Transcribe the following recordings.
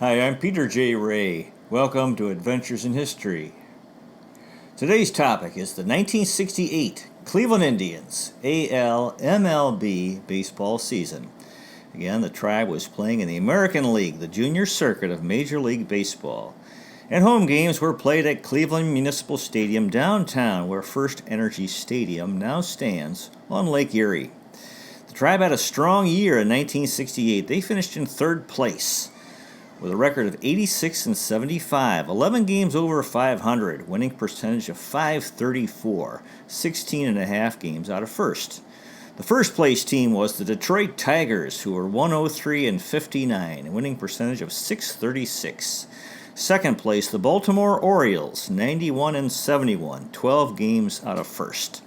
Hi, I'm Peter J. Ray. Welcome to Adventures in History. Today's topic is the 1968 Cleveland Indians AL-MLB baseball season. Again, the Tribe was playing in the American League, the junior circuit of Major League Baseball. And home games were played at Cleveland Municipal Stadium downtown, where First Energy Stadium now stands on Lake Erie. The Tribe had a strong year in 1968. They finished in third place with a record of 86 and 75, 11 games over 500, winning percentage of .534, 16 and a half games out of first. The first place team was the Detroit Tigers, who were 103 and 59, a winning percentage of .636. Second place, the Baltimore Orioles, 91 and 71, 12 games out of first.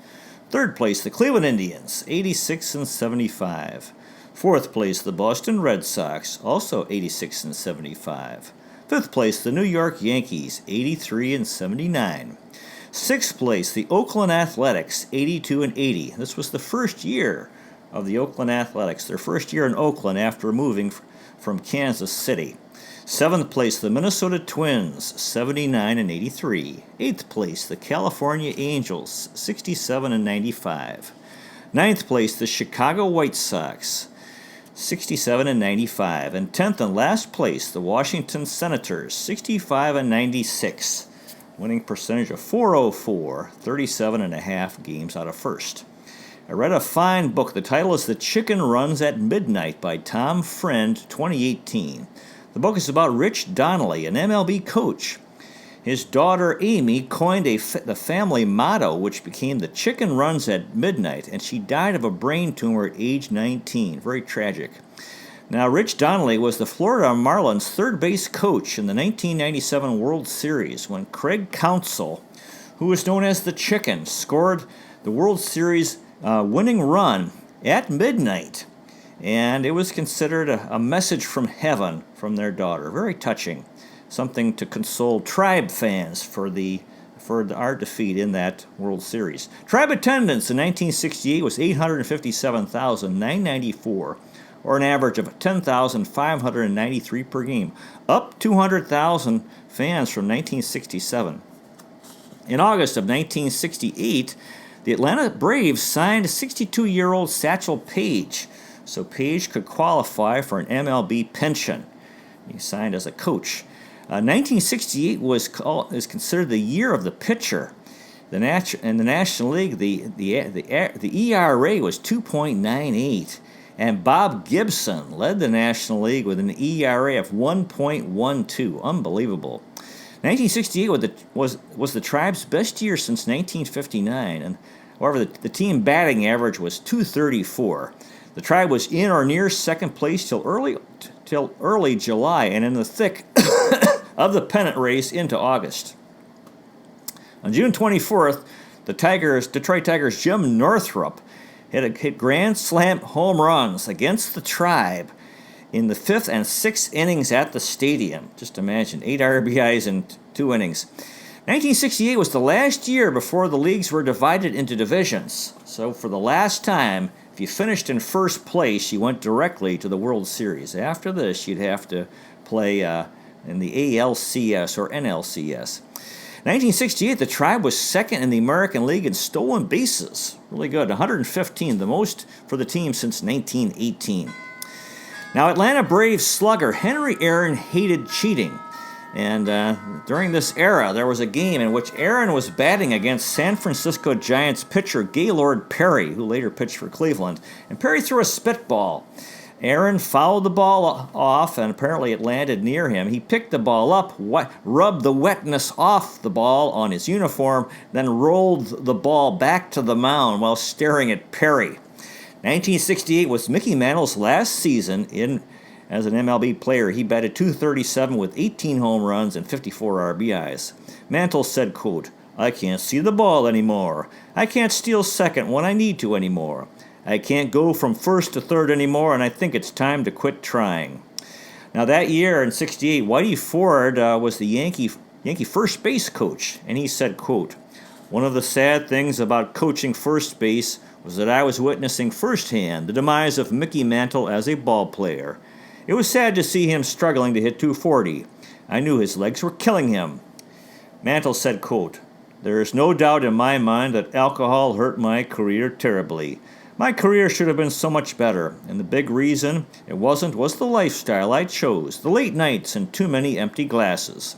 Third place, the Cleveland Indians, 86 and 75. Fourth place, the Boston Red Sox, also 86 and 75. Fifth place, the New York Yankees, 83 and 79. Sixth place, the Oakland Athletics, 82 and 80. This was the first year of the Oakland Athletics, their first year in Oakland after moving from Kansas City. Seventh place, the Minnesota Twins, 79 and 83. Eighth place, the California Angels, 67 and 95. Ninth place, the Chicago White Sox, 67 and 95, and 10th and last place, the Washington Senators, 65 and 96, winning percentage of .404, 37 and a half games out of first. I read a fine book. The title is The Chicken Runs at Midnight by Tom Friend, 2018. The book is about Rich Donnelly, an MLB coach. His daughter Amy coined the family motto, which became the chicken runs at midnight, and she died of a brain tumor at age 19. Very tragic. Now, Rich Donnelly was the Florida Marlins third base coach in the 1997 World Series when Craig Counsell, who was known as the Chicken, scored the World Series winning run at midnight. And it was considered a message from heaven from their daughter. Very touching. Something to console Tribe fans for our defeat in that World Series. Tribe attendance in 1968 was 857,994, or an average of 10,593 per game, up 200,000 fans from 1967. In August of 1968, the Atlanta Braves signed 62-year-old Satchel Paige, so Paige could qualify for an MLB pension. He signed as a coach. 1968 is considered the year of the pitcher. In the National League, the ERA was 2.98, and Bob Gibson led the National League with an ERA of 1.12. Unbelievable. 1968 was the Tribe's best year since 1959, and however, the team batting average was .234. The Tribe was in or near second place till early July, and in the thick of the pennant race into August. On June 24th, the Detroit Tigers' Jim Northrup hit grand slam home runs against the Tribe in the fifth and sixth innings at the stadium. Just imagine, 8 RBIs in 2 innings. 1968 was the last year before the leagues were divided into divisions. So for the last time, if you finished in first place, you went directly to the World Series. After this, you'd have to play in the ALCS or NLCS. 1968, the Tribe was second in the American League in stolen bases. Really good, 115, the most for the team since 1918. Now, Atlanta Braves slugger Henry Aaron hated cheating. And during this era, there was a game in which Aaron was batting against San Francisco Giants pitcher Gaylord Perry, who later pitched for Cleveland. And Perry threw a spitball. Aaron fouled the ball off, and apparently it landed near him. He picked the ball up, rubbed the wetness off the ball on his uniform, then rolled the ball back to the mound while staring at Perry. 1968 was Mickey Mantle's last season as an MLB player. He batted .237 with 18 home runs and 54 RBIs. Mantle said, quote, "I can't see the ball anymore. I can't steal second when I need to anymore. I can't go from first to third anymore, and I think it's time to quit trying." Now that year in '68, Whitey Ford was the Yankee first base coach, and he said, quote, "One of the sad things about coaching first base was that I was witnessing firsthand the demise of Mickey Mantle as a ball player. It was sad to see him struggling to hit .240. I knew his legs were killing him. Mantle said, quote, "There is no doubt in my mind that alcohol hurt my career terribly. My career should have been so much better, and the big reason it wasn't was the lifestyle I chose, the late nights and too many empty glasses.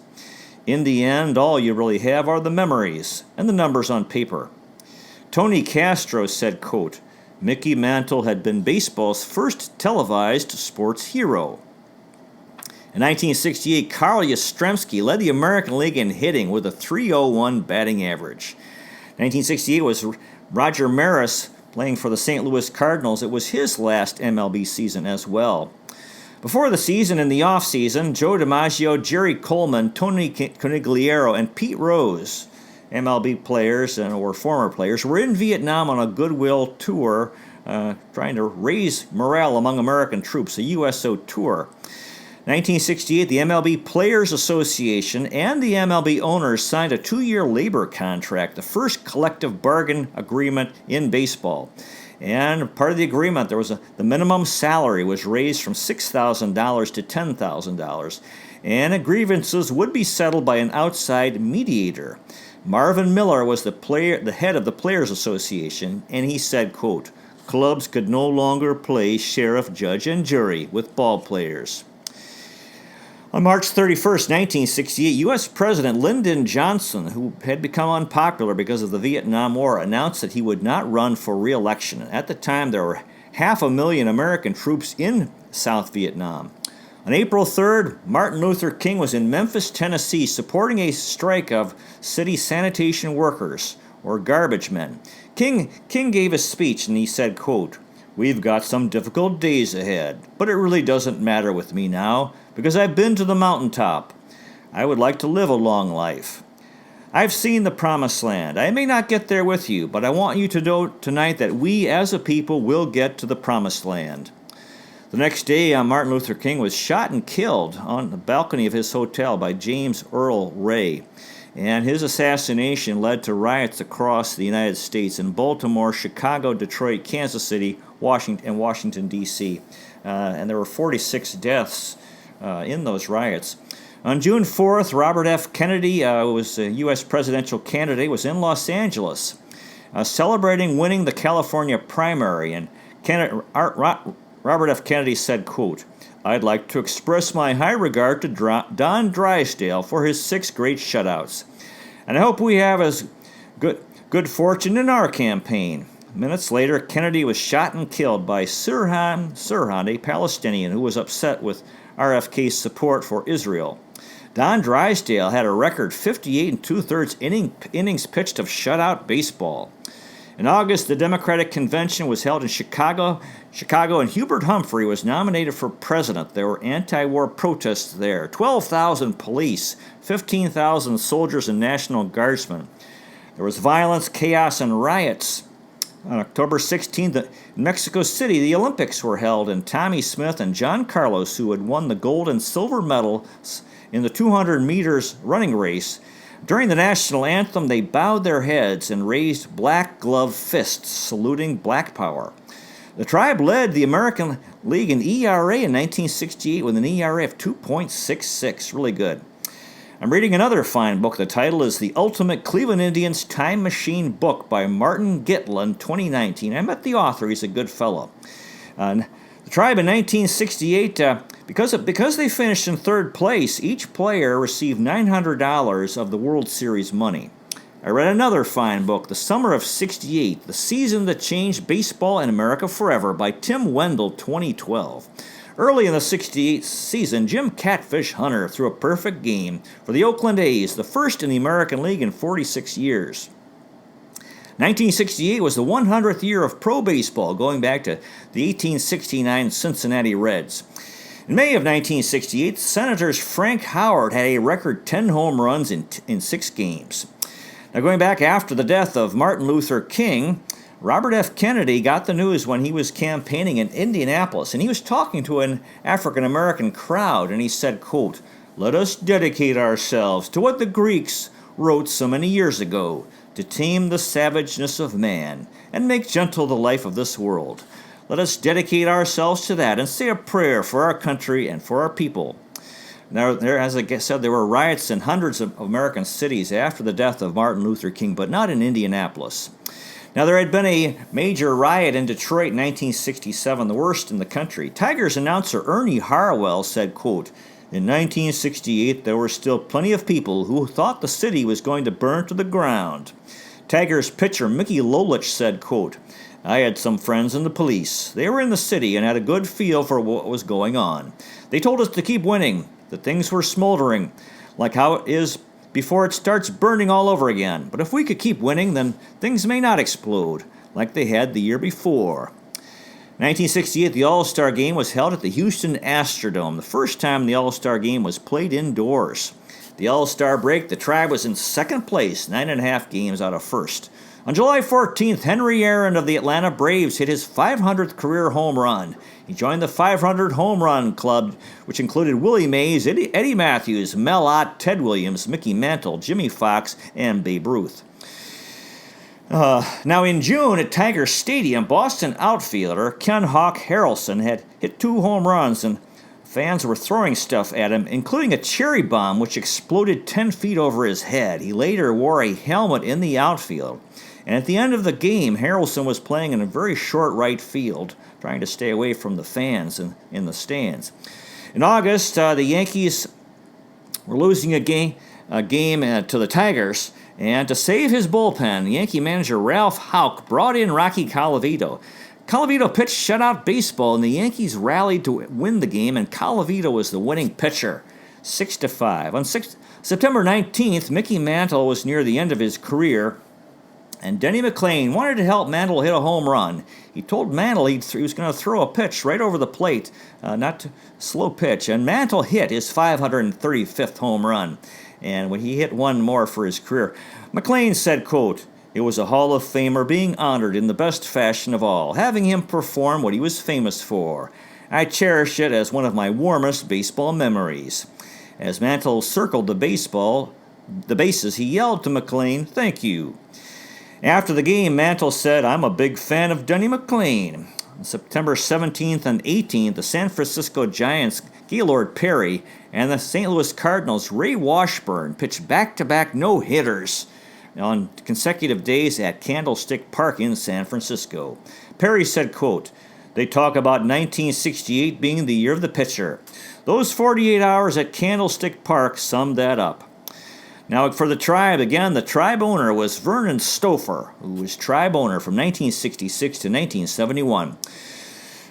In the end, all you really have are the memories and the numbers on paper." Tony Castro said, quote, "Mickey Mantle had been baseball's first televised sports hero." In 1968, Carl Yastrzemski led the American League in hitting with a .301 batting average. 1968 was Roger Maris playing for the St. Louis Cardinals. It was his last MLB season as well. Before the season and the offseason, Joe DiMaggio, Jerry Coleman, Tony Conigliaro, and Pete Rose, MLB players or former players, were in Vietnam on a goodwill tour trying to raise morale among American troops, a USO tour. 1968, the MLB Players Association and the MLB owners signed a 2-year labor contract, the first collective bargain agreement in baseball. And part of the agreement, the minimum salary was raised from $6,000 to $10,000, and grievances would be settled by an outside mediator. Marvin Miller was the head of the Players Association, and he said, quote, "Clubs could no longer play sheriff, judge, and jury with ball players." On March 31st, 1968, U.S. President Lyndon Johnson, who had become unpopular because of the Vietnam War, announced that he would not run for re-election. At the time, there were 500,000 American troops in South Vietnam. On April 3rd, Martin Luther King was in Memphis, Tennessee, supporting a strike of city sanitation workers, or garbage men. King gave a speech, and he said, quote, "We've got some difficult days ahead, but it really doesn't matter with me now, because I've been to the mountaintop. I would like to live a long life. I've seen the promised land. I may not get there with you, but I want you to know tonight that we as a people will get to the promised land." The next day, Martin Luther King was shot and killed on the balcony of his hotel by James Earl Ray. And his assassination led to riots across the United States in Baltimore, Chicago, Detroit, Kansas City, and Washington, D.C. And there were 46 deaths in those riots. On June 4th, Robert F. Kennedy, who was a U.S. presidential candidate, was in Los Angeles celebrating winning the California primary. And Robert F. Kennedy said, quote, "I'd like to express my high regard to Don Drysdale for his 6 great shutouts. And I hope we have as good fortune in our campaign." Minutes later, Kennedy was shot and killed by Sirhan, a Palestinian who was upset with RFK's support for Israel. Don Drysdale had a record 58 2/3 innings pitched of shutout baseball. In August, the Democratic Convention was held in Chicago, and Hubert Humphrey was nominated for president. There were anti-war protests there. 12,000 police, 15,000 soldiers and National Guardsmen. There was violence, chaos, and riots. On October 16th, in Mexico City, the Olympics were held, and Tommy Smith and John Carlos, who had won the gold and silver medals in the 200 meters running race, during the national anthem, they bowed their heads and raised black glove fists, saluting black power. The tribe led the American League in ERA in 1968 with an ERA of 2.66. Really good. I'm reading another fine book. The title is The Ultimate Cleveland Indians Time Machine Book by Martin Gitlin, 2019. I met the author. He's a good fellow. The tribe in 1968, because they finished in third place, each player received $900 of the World Series money. I read another fine book, The Summer of '68, The Season That Changed Baseball in America Forever by Tim Wendell, 2012. Early in the '68 season, Jim Catfish Hunter threw a perfect game for the Oakland A's, the first in the American League in 46 years. 1968 was the 100th year of pro baseball, going back to the 1869 Cincinnati Reds. In May of 1968, Senators Frank Howard had a record 10 home runs in 6 games. Now, going back after the death of Martin Luther King, Robert F. Kennedy got the news when he was campaigning in Indianapolis, and he was talking to an African-American crowd, and he said, quote, "Let us dedicate ourselves to what the Greeks wrote so many years ago, to tame the savageness of man and make gentle the life of this world. Let us dedicate ourselves to that and say a prayer for our country and for our people. Now, as I said, there were riots in hundreds of American cities after the death of Martin Luther King, but not in Indianapolis. Now, there had been a major riot in Detroit in 1967, the worst in the country. Tigers announcer Ernie Harwell said, quote, "In 1968, there were still plenty of people who thought the city was going to burn to the ground." Tigers pitcher Mickey Lolich said, quote, "I had some friends in the police. They were in the city and had a good feel for what was going on. They told us to keep winning, that things were smoldering, like how it is before it starts burning all over again. But if we could keep winning, then things may not explode, like they had the year before." 1968, the All-Star Game was held at the Houston Astrodome, the first time the All-Star Game was played indoors. The All-Star break, the Tribe was in second place, 9.5 games out of first. On July 14th, Henry Aaron of the Atlanta Braves hit his 500th career home run. He joined the 500 home run club, which included Willie Mays, Eddie Matthews, Mel Ott, Ted Williams, Mickey Mantle, Jimmy Fox, and Babe Ruth. Now in June at Tiger Stadium, Boston outfielder Ken Hawk Harrelson had hit 2 home runs, and fans were throwing stuff at him, including a cherry bomb which exploded 10 feet over his head. He later wore a helmet in the outfield. And at the end of the game, Harrelson was playing in a very short right field, trying to stay away from the fans in the stands. In August, the Yankees were losing a game to the Tigers, and to save his bullpen, Yankee manager Ralph Houck brought in Rocky Colavito. Colavito pitched shutout baseball, and the Yankees rallied to win the game, and Colavito was the winning pitcher, 6-5. On September 19th, Mickey Mantle was near the end of his career, and Denny McLain wanted to help Mantle hit a home run. He told Mantle he was going to throw a pitch right over the plate, not slow pitch, and Mantle hit his 535th home run, and when he hit one more for his career. McLain said, quote, "It was a Hall of Famer being honored in the best fashion of all, having him perform what he was famous for. I cherish it as one of my warmest baseball memories." As Mantle circled the bases, he yelled to McLain, "Thank you." After the game, Mantle said, "I'm a big fan of Denny McLain." On September 17th and 18th, the San Francisco Giants' Gaylord Perry and the St. Louis Cardinals' Ray Washburn pitched back-to-back no-hitters on consecutive days at Candlestick Park in San Francisco. Perry said, quote, "They talk about 1968 being the year of the pitcher. Those 48 hours at Candlestick Park summed that up." Now for the Tribe, again, the Tribe owner was Vernon Stouffer, who was Tribe owner from 1966 to 1971.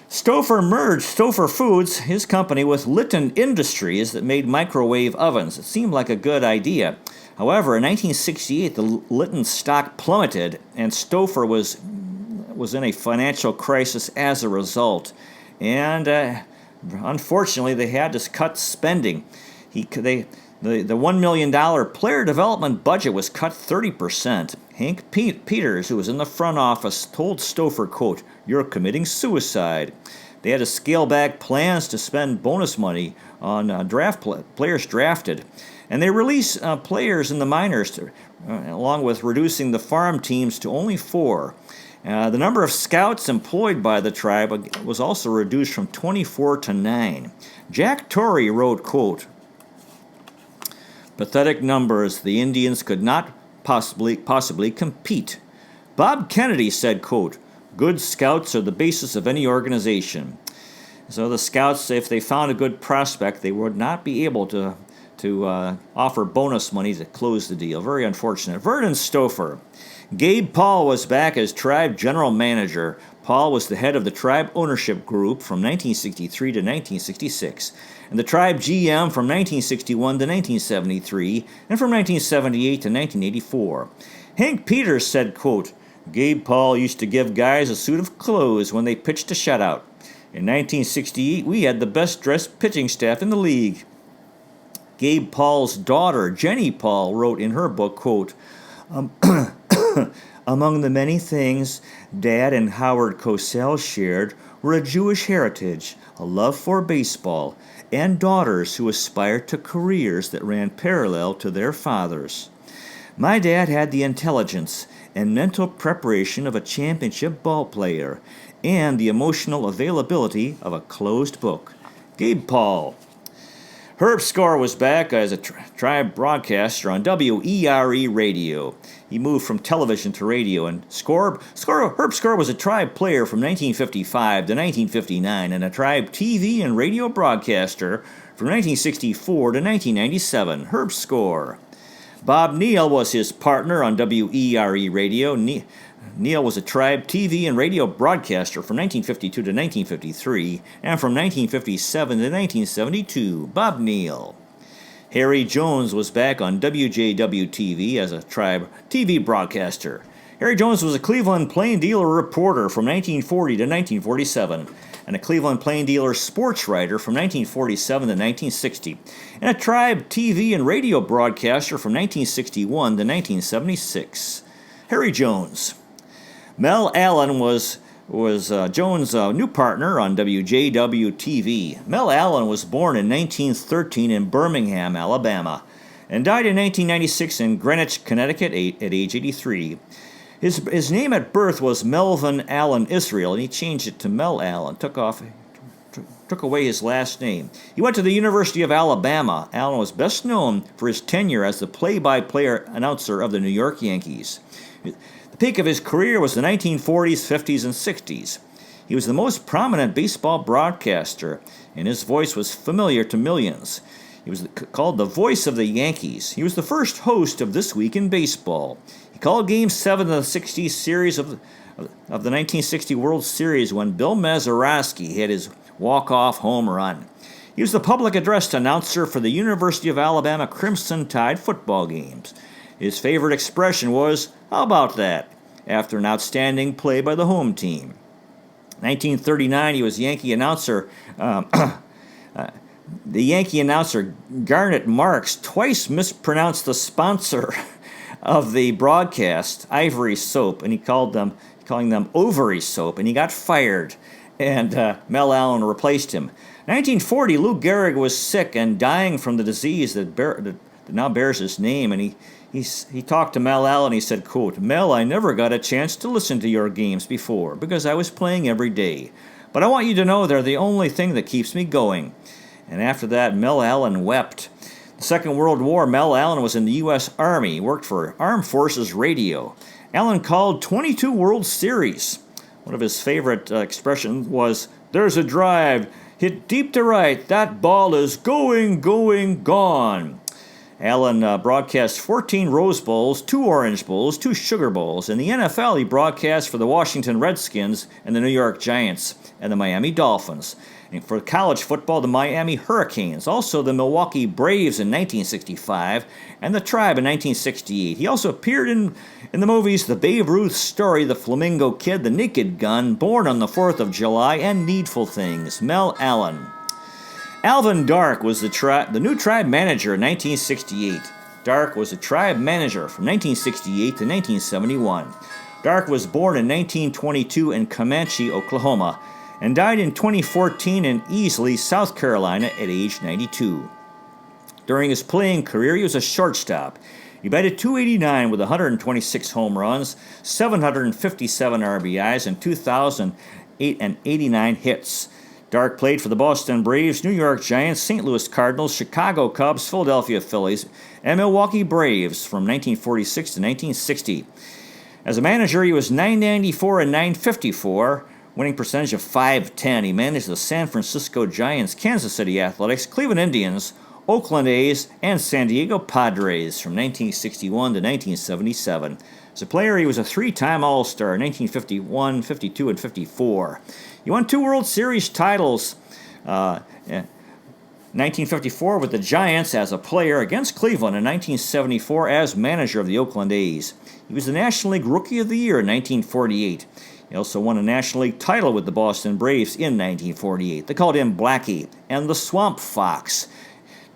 Stouffer merged Stouffer Foods, his company, with Litton Industries that made microwave ovens. It seemed like a good idea. However, in 1968, the Litton stock plummeted, and Stouffer was in a financial crisis as a result. And unfortunately, they had to cut spending. The $1 million player development budget was cut 30%. Hank Peters, who was in the front office, told Stouffer, quote, "You're committing suicide." They had to scale back plans to spend bonus money on players drafted. And they released players in the minors, along with reducing the farm teams to only 4. The number of scouts employed by the Tribe was also reduced from 24 to 9. Jack Torrey wrote, quote, "Pathetic numbers. The Indians could not possibly compete." Bob Kennedy said, quote, "Good scouts are the basis of any organization." So the scouts, if they found a good prospect, they would not be able to offer bonus money to close the deal. Very unfortunate. Vernon Stouffer. Gabe Paul was back as Tribe general manager. Paul was the head of the Tribe ownership group from 1963 to 1966, and the Tribe GM from 1961 to 1973, and from 1978 to 1984. Hank Peters said, quote, "Gabe Paul used to give guys a suit of clothes when they pitched a shutout. In 1968, we had the best-dressed pitching staff in the league." Gabe Paul's daughter, Jenny Paul, wrote in her book, quote, "Among the many things Dad and Howard Cosell shared were a Jewish heritage, a love for baseball, and daughters who aspired to careers that ran parallel to their father's. My dad had the intelligence and mental preparation of a championship ball player, and the emotional availability of a closed book. Gabe Paul. Herb Score was back as a Tribe broadcaster on WERE radio. He moved from television to radio, and Herb Score was a Tribe player from 1955 to 1959 and a Tribe TV and radio broadcaster from 1964 to 1997. Herb Score. Bob Neal was his partner on WERE radio. Neal was a Tribe TV and radio broadcaster from 1952 to 1953 and from 1957 to 1972. Bob Neal. Harry Jones was back on WJW-TV as a Tribe TV broadcaster. Harry Jones was a Cleveland Plain Dealer reporter from 1940 to 1947 and a Cleveland Plain Dealer sports writer from 1947 to 1960 and a Tribe TV and radio broadcaster from 1961 to 1976. Harry Jones. Mel Allen was Jones' new partner on WJW-TV. Mel Allen was born in 1913 in Birmingham, Alabama, and died in 1996 in Greenwich, Connecticut at age 83. His name at birth was Melvin Allen Israel, and he changed it to Mel Allen, took away his last name. He went to the University of Alabama. Allen was best known for his tenure as the play-by-play announcer of the New York Yankees. The peak of his career was the 1940s, 50s, and 60s. He was the most prominent baseball broadcaster, and his voice was familiar to millions. He was called the voice of the Yankees. He was the first host of This Week in Baseball. He called Game 7 of the 60 series of the 1960 World Series when Bill Mazeroski hit his walk-off home run. He was the public address announcer for the University of Alabama Crimson Tide football games. His favorite expression was, "How about that?" after an outstanding play by the home team. 1939, he was Yankee announcer. The Yankee announcer Garnet Marks twice mispronounced the sponsor of the broadcast, Ivory Soap, and calling them Ovary Soap, and he got fired, and Mel Allen replaced him. 1940, Lou Gehrig was sick and dying from the disease that now bears his name, and he talked to Mel Allen. He said, quote, "Mel, I never got a chance to listen to your games before because I was playing every day. But I want you to know they're the only thing that keeps me going." And after that, Mel Allen wept. The Second World War, Mel Allen was in the U.S. Army. He worked for Armed Forces Radio. Allen called 22 World Series. One of his favorite expressions was, "There's a drive. Hit deep to right. That ball is going, gone." Allen broadcast 14 Rose Bowls, 2 Orange Bowls, 2 Sugar Bowls. In the NFL, he broadcast for the Washington Redskins and the New York Giants and the Miami Dolphins. And for college football, the Miami Hurricanes, also the Milwaukee Braves in 1965, and the Tribe in 1968. He also appeared in the movies The Babe Ruth Story, The Flamingo Kid, The Naked Gun, Born on the 4th of July, and Needful Things. Mel Allen. Alvin Dark was the new Tribe manager in 1968. Dark was a Tribe manager from 1968 to 1971. Dark was born in 1922 in Comanche, Oklahoma, and died in 2014 in Easley, South Carolina at age 92. During his playing career, he was a shortstop. He batted .289 with 126 home runs, 757 RBIs, and 2,089 hits. Dark played for the Boston Braves, New York Giants, St. Louis Cardinals, Chicago Cubs, Philadelphia Phillies, and Milwaukee Braves from 1946 to 1960. As a manager, he was .994 and .954, winning percentage of .510. He managed the San Francisco Giants, Kansas City Athletics, Cleveland Indians, Oakland A's, and San Diego Padres from 1961 to 1977. As a player, he was a 3-time All-Star in 1951, 52, and 54. He won 2 World Series titles, 1954 with the Giants as a player against Cleveland, and 1974 as manager of the Oakland A's. He was the National League Rookie of the Year in 1948. He also won a National League title with the Boston Braves in 1948. They called him Blackie and the Swamp Fox.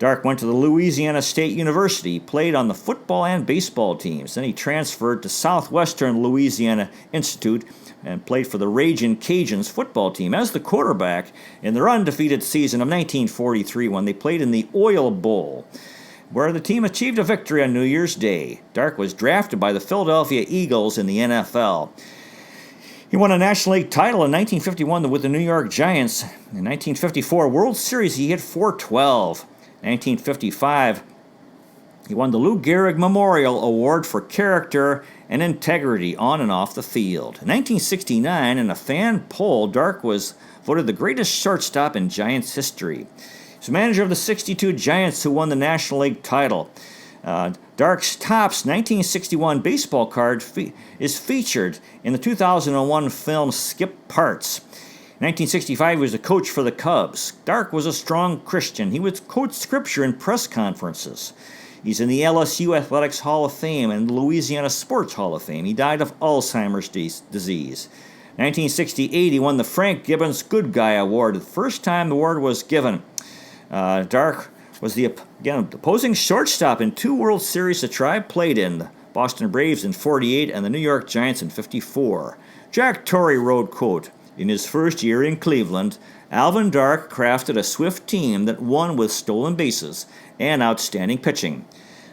Dark went to the Louisiana State University, played on the football and baseball teams. Then he transferred to Southwestern Louisiana Institute and played for the Ragin' Cajuns football team as the quarterback in their undefeated season of 1943 when they played in the Oil Bowl, where the team achieved a victory on New Year's Day. Dark was drafted by the Philadelphia Eagles in the NFL. He won a National League title in 1951 with the New York Giants. In 1954 World Series, he hit .412. 1955, he won the Lou Gehrig Memorial Award for character and integrity on and off the field. In 1969, in a fan poll, Dark was voted the greatest shortstop in Giants history. He's manager of the 62 Giants who won the National League title. Dark's Topps 1961 baseball card is featured in the 2001 film Skip Parts. In 1965, he was a coach for the Cubs. Dark was a strong Christian. He would quote scripture in press conferences. He's in the LSU Athletics Hall of Fame and the Louisiana Sports Hall of Fame. He died of Alzheimer's disease. In 1968, he won the Frank Gibbons Good Guy Award, the first time the award was given. Dark was the opposing shortstop in 2 World Series the Tribe played in, the Boston Braves in '48 and the New York Giants in '54. Jack Torrey wrote, quote, "In his first year in Cleveland, Alvin Dark crafted a swift team that won with stolen bases and outstanding pitching.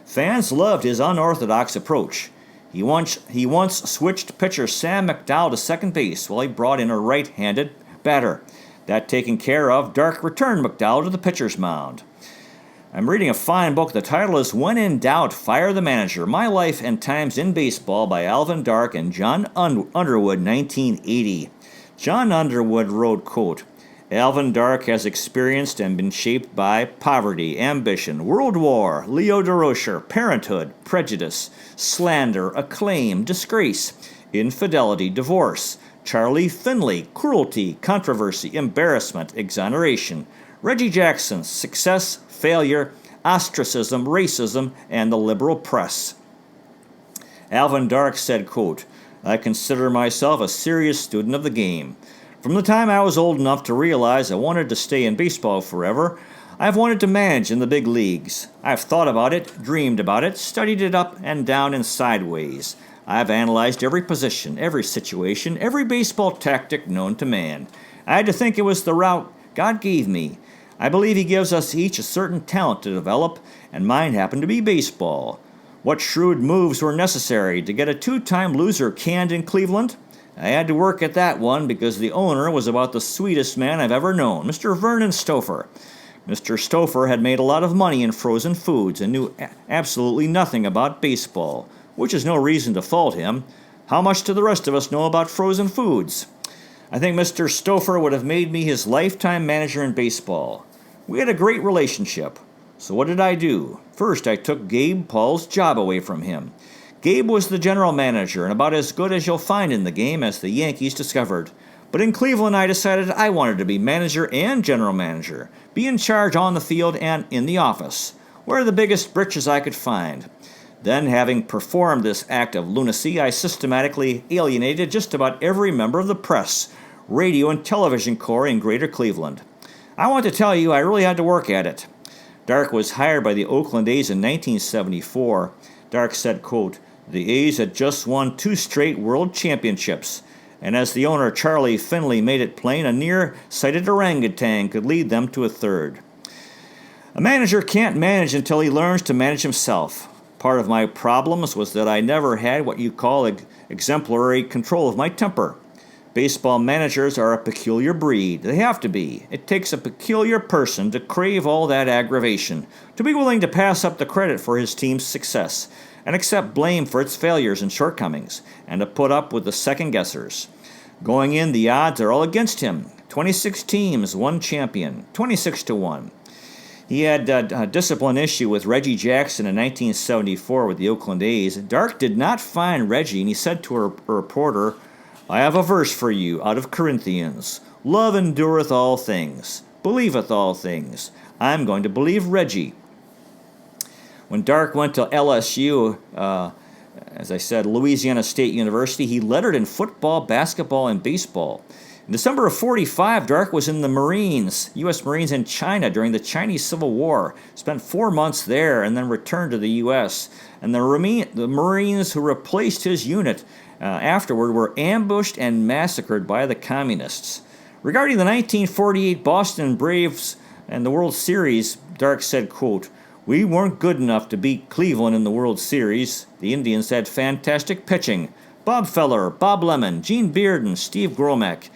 Fans loved his unorthodox approach. He once switched pitcher Sam McDowell to second base while he brought in a right-handed batter. That taken care of, Dark returned McDowell to the pitcher's mound." I'm reading a fine book. The title is When in Doubt, Fire the Manager, My Life and Times in Baseball by Alvin Dark and John Underwood, 1980. John Underwood wrote, quote, "Alvin Dark has experienced and been shaped by poverty, ambition, World War, Leo DeRocher, parenthood, prejudice, slander, acclaim, disgrace, infidelity, divorce, Charlie Finley, cruelty, controversy, embarrassment, exoneration, Reggie Jackson, success, failure, ostracism, racism, and the liberal press." Alvin Dark said, quote, "I consider myself a serious student of the game. From the time I was old enough to realize I wanted to stay in baseball forever, I've wanted to manage in the big leagues. I've thought about it, dreamed about it, studied it up and down and sideways. I've analyzed every position, every situation, every baseball tactic known to man. I had to think it was the route God gave me. I believe He gives us each a certain talent to develop, and mine happened to be baseball. What shrewd moves were necessary to get a 2-time loser canned in Cleveland? I had to work at that one because the owner was about the sweetest man I've ever known, Mr. Vernon Stouffer. Mr. Stouffer had made a lot of money in frozen foods and knew absolutely nothing about baseball, which is no reason to fault him. How much do the rest of us know about frozen foods? I think Mr. Stouffer would have made me his lifetime manager in baseball. We had a great relationship. So what did I do? First, I took Gabe Paul's job away from him. Gabe was the general manager and about as good as you'll find in the game, as the Yankees discovered. But in Cleveland, I decided I wanted to be manager and general manager, be in charge on the field and in the office, wear the biggest britches I could find. Then, having performed this act of lunacy, I systematically alienated just about every member of the press, radio, and television corps in Greater Cleveland. I want to tell you, I really had to work at it. Dark was hired by the Oakland A's in 1974. Dark said, quote, "The A's had just won 2 straight world championships, and as the owner Charlie Finley made it plain, a near-sighted orangutan could lead them to a third. A manager can't manage until he learns to manage himself. Part of my problems was that I never had what you call exemplary control of my temper. Baseball managers are a peculiar breed. They have to be. It takes a peculiar person to crave all that aggravation, to be willing to pass up the credit for his team's success, and accept blame for its failures and shortcomings, and to put up with the second-guessers. Going in, the odds are all against him. 26 teams, 1 champion, 26-1. He had a discipline issue with Reggie Jackson in 1974 with the Oakland A's. Dark did not find Reggie, and he said to a reporter, "I have a verse for you out of Corinthians. Love endureth all things, believeth all things. I'm going to believe Reggie." When Dark went to LSU, as I said, Louisiana State University, he lettered in football, basketball, and baseball. In December of '45, Dark was in the Marines, U.S. Marines in China during the Chinese Civil War. Spent 4 months there and then returned to the U.S. And the Marines who replaced his unit afterward were ambushed and massacred by the Communists. Regarding the 1948 Boston Braves and the World Series, Dark said, quote, "We weren't good enough to beat Cleveland in the World Series. The Indians had fantastic pitching, Bob Feller, Bob Lemon, Gene Bearden, Steve Gromek,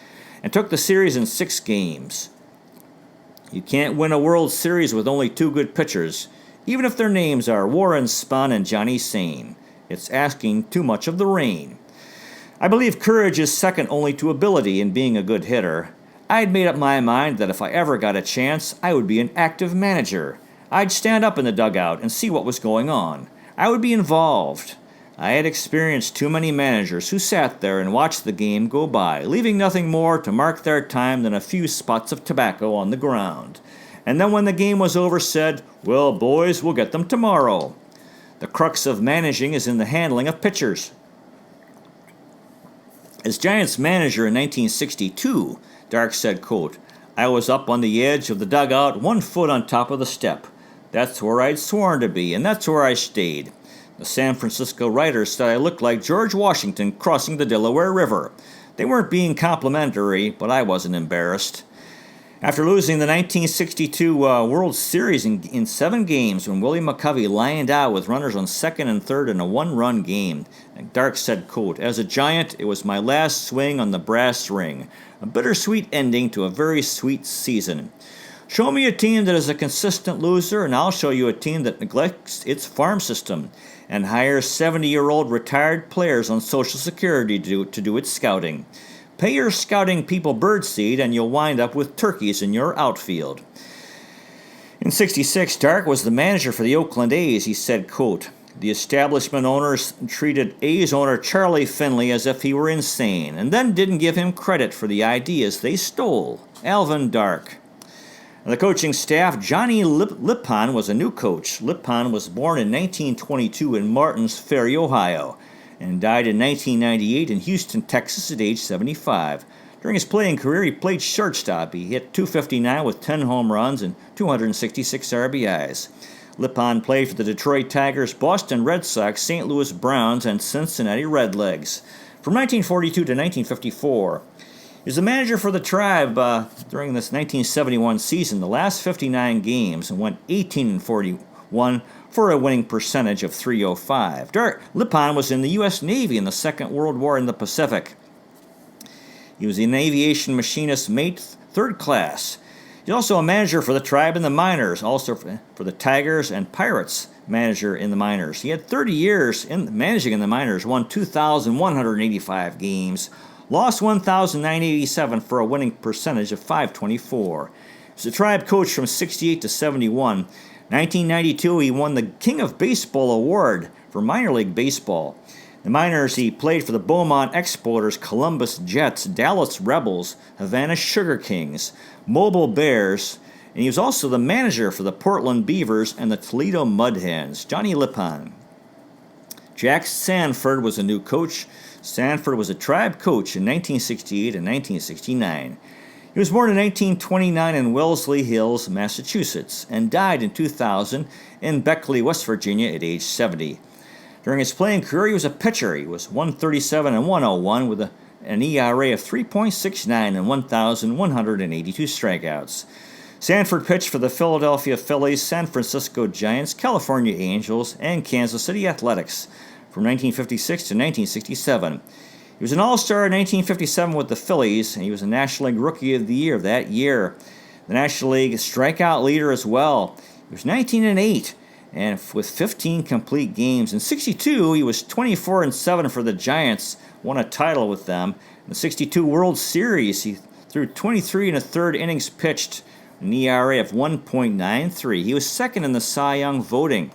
and took the series in 6 games. You can't win a World Series with only 2 good pitchers, even if their names are Warren Spahn and Johnny Sane. It's asking too much of the rain. I believe courage is second only to ability in being a good hitter. I'd made up my mind that if I ever got a chance, I would be an active manager. I'd stand up in the dugout and see what was going on. I would be involved. I had experienced too many managers who sat there and watched the game go by, leaving nothing more to mark their time than a few spots of tobacco on the ground. And then when the game was over said, "Well, boys, we'll get them tomorrow." The crux of managing is in the handling of pitchers. As Giants manager in 1962, Dark said, quote, "I was up on the edge of the dugout, 1 foot on top of the step. That's where I'd sworn to be, and that's where I stayed. The San Francisco writers said I looked like George Washington crossing the Delaware River. They weren't being complimentary, but I wasn't embarrassed." After losing the 1962 World Series in 7 games when Willie McCovey lined out with runners on second and third in a 1-run game, Dark said, quote, "As a Giant, it was my last swing on the brass ring, a bittersweet ending to a very sweet season. Show me a team that is a consistent loser, and I'll show you a team that neglects its farm system and hires 70-year-old retired players on Social Security to do its scouting. Pay your scouting people birdseed, and you'll wind up with turkeys in your outfield." In '66, Dark was the manager for the Oakland A's. He said, quote, "The establishment owners treated A's owner Charlie Finley as if he were insane, and then didn't give him credit for the ideas they stole." Alvin, Dark. The coaching staff, Johnny Lippon was a new coach. Lippon was born in 1922 in Martins Ferry, Ohio, and died in 1998 in Houston, Texas at age 75. During his playing career, he played shortstop. He hit .259 with 10 home runs and 266 RBIs. Lippon played for the Detroit Tigers, Boston Red Sox, St. Louis Browns, and Cincinnati Redlegs. From 1942 to 1954, he was the manager for the Tribe during this 1971 season, the last 59 games, and went 18-41 for a winning percentage of .305. Lippon was in the U.S. Navy in the Second World War in the Pacific. He was an aviation machinist mate 3rd class. He's also a manager for the Tribe in the minors, also for the Tigers and Pirates, manager in the minors. He had 30 years managing in the minors, won 2,185 games, lost 1,987 for a winning percentage of .524. He was a Tribe coach from 68 to 71. 1992, he won the King of Baseball award for minor league baseball. In the minors, he played for the Beaumont Exporters, Columbus Jets, Dallas Rebels, Havana Sugar Kings, Mobile Bears, and he was also the manager for the Portland Beavers and the Toledo Mud Hens. Johnny Lippon. Jack Sanford was a new coach. Sanford was a Tribe coach in 1968 and 1969. He was born in 1929 in Wellesley Hills, Massachusetts, and died in 2000 in Beckley, West Virginia at age 70. During his playing career, he was a pitcher. He was 137 and 101 with an ERA of 3.69 and 1,182 strikeouts. Sanford pitched for the Philadelphia Phillies, San Francisco Giants, California Angels, and Kansas City Athletics from 1956 to 1967. He was an All-Star in 1957 with the Phillies, and he was a National League Rookie of the Year that year. The National League strikeout leader as well. He was 19-8, and with 15 complete games. In '62, he was 24-7 for the Giants, won a title with them. In the '62 World Series, he threw 23 1/3 innings pitched, an ERA of 1.93. He was second in the Cy Young voting.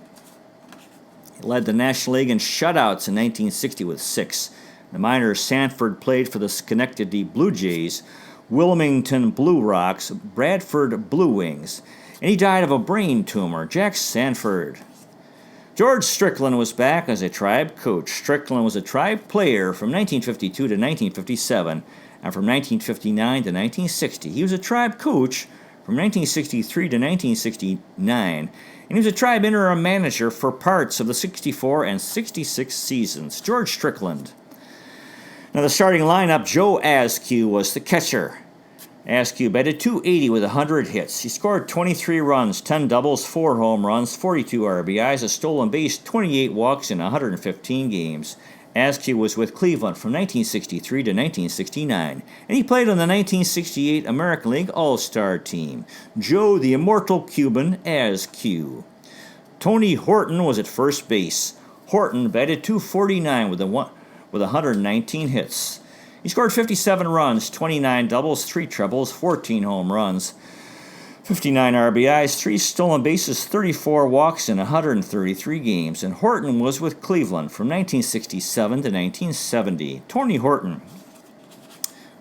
He led the National League in shutouts in 1960 with 6. In the minors, Sanford played for the Schenectady Blue Jays, Wilmington Blue Rocks, Bradford Blue Wings, and he died of a brain tumor. Jack Sanford. George Strickland was back as a Tribe coach. Strickland was a Tribe player from 1952 to 1957, and from 1959 to 1960. He was a Tribe coach from 1963 to 1969, and he was a Tribe interim manager for parts of the '64 and '66 seasons. George Strickland. Now the starting lineup, Joe Askew was the catcher. Askew batted .280 with 100 hits. He scored 23 runs, 10 doubles, 4 home runs, 42 RBIs, a stolen base, 28 walks in 115 games. Askew was with Cleveland from 1963 to 1969, and he played on the 1968 American League All-Star team. Joe the Immortal Cuban Askew. Tony Horton was at first base. Horton batted .249 with 119 hits. He scored 57 runs, 29 doubles, 3 triples, 14 home runs, 59 RBIs, 3 stolen bases, 34 walks in 133 games, and Horton was with Cleveland from 1967 to 1970. Tony Horton.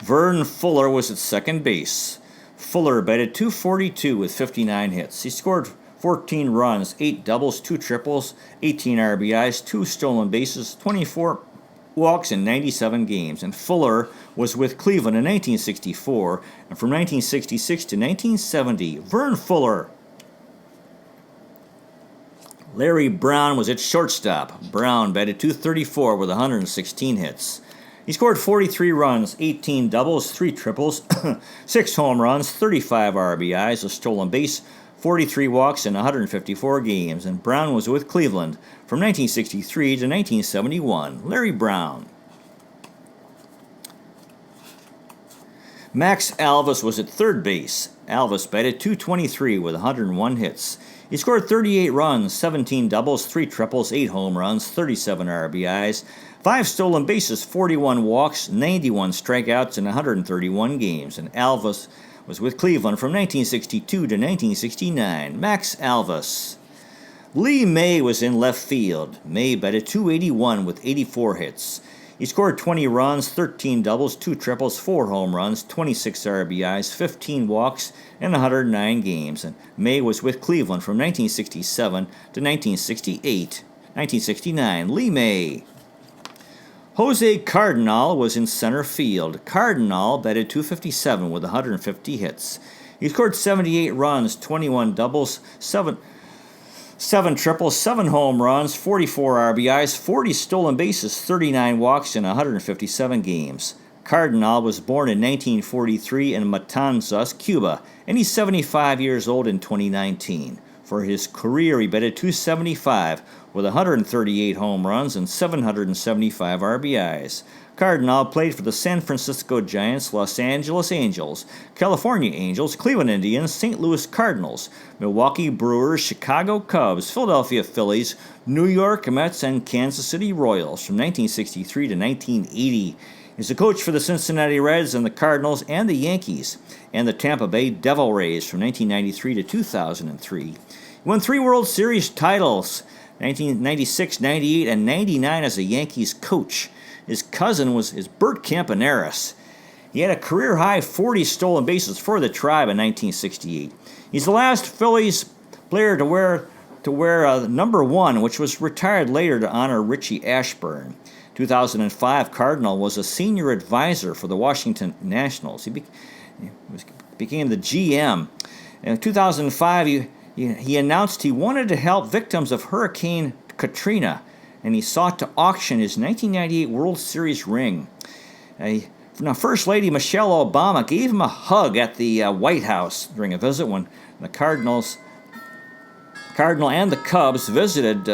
Vern Fuller was at second base. Fuller batted .242 with 59 hits. He scored 14 runs, 8 doubles, 2 triples, 18 RBIs, 2 stolen bases, 24 walks in 97 games, and Fuller was with Cleveland in 1964, and from 1966 to 1970, Vern Fuller. Larry Brown was at shortstop. Brown batted .234 with 116 hits. He scored 43 runs, 18 doubles, 3 triples, 6 home runs, 35 RBIs, a stolen base, 43 walks in 154 games, and Brown was with Cleveland from 1963 to 1971. Larry Brown. Max Alvis was at third base. Alvis batted .223 with 101 hits. He scored 38 runs, 17 doubles, 3 triples, 8 home runs, 37 RBIs, 5 stolen bases, 41 walks, 91 strikeouts in 131 games, and Alvis was with Cleveland from 1962 to 1969. Max Alvis. Lee May was in left field. May batted .281 with 84 hits. He scored 20 runs, 13 doubles, 2 triples, 4 home runs, 26 RBIs, 15 walks, and 109 games. And May was with Cleveland from 1967 to 1969. Lee May. Jose Cardenal was in center field. Cardenal batted .257 with 150 hits. He scored 78 runs, 21 doubles, 7 triples, 7 home runs, 44 RBIs, 40 stolen bases, 39 walks in 157 games. Cardenal was born in 1943 in Matanzas, Cuba, and he's 75 years old in 2019. For his career, he batted .275 with 138 home runs and 775 RBIs. Cardenal played for the San Francisco Giants, Los Angeles Angels, California Angels, Cleveland Indians, St. Louis Cardinals, Milwaukee Brewers, Chicago Cubs, Philadelphia Phillies, New York Mets, and Kansas City Royals from 1963 to 1980. He's a coach for the Cincinnati Reds and the Cardinals and the Yankees and the Tampa Bay Devil Rays from 1993 to 2003. He won 3 World Series titles, 1996, 98, and 99 as a Yankees coach. His cousin was Bert Campaneris. He had a career-high 40 stolen bases for the Tribe in 1968. He's the last Phillies player to wear number 1, which was retired later to honor Richie Ashburn. 2005, Cardenal was a senior advisor for the Washington Nationals. He became the GM. In 2005, he announced he wanted to help victims of Hurricane Katrina, and he sought to auction his 1998 World Series ring. Now, First Lady Michelle Obama gave him a hug at the White House during a visit when the Cardinal and the Cubs visited,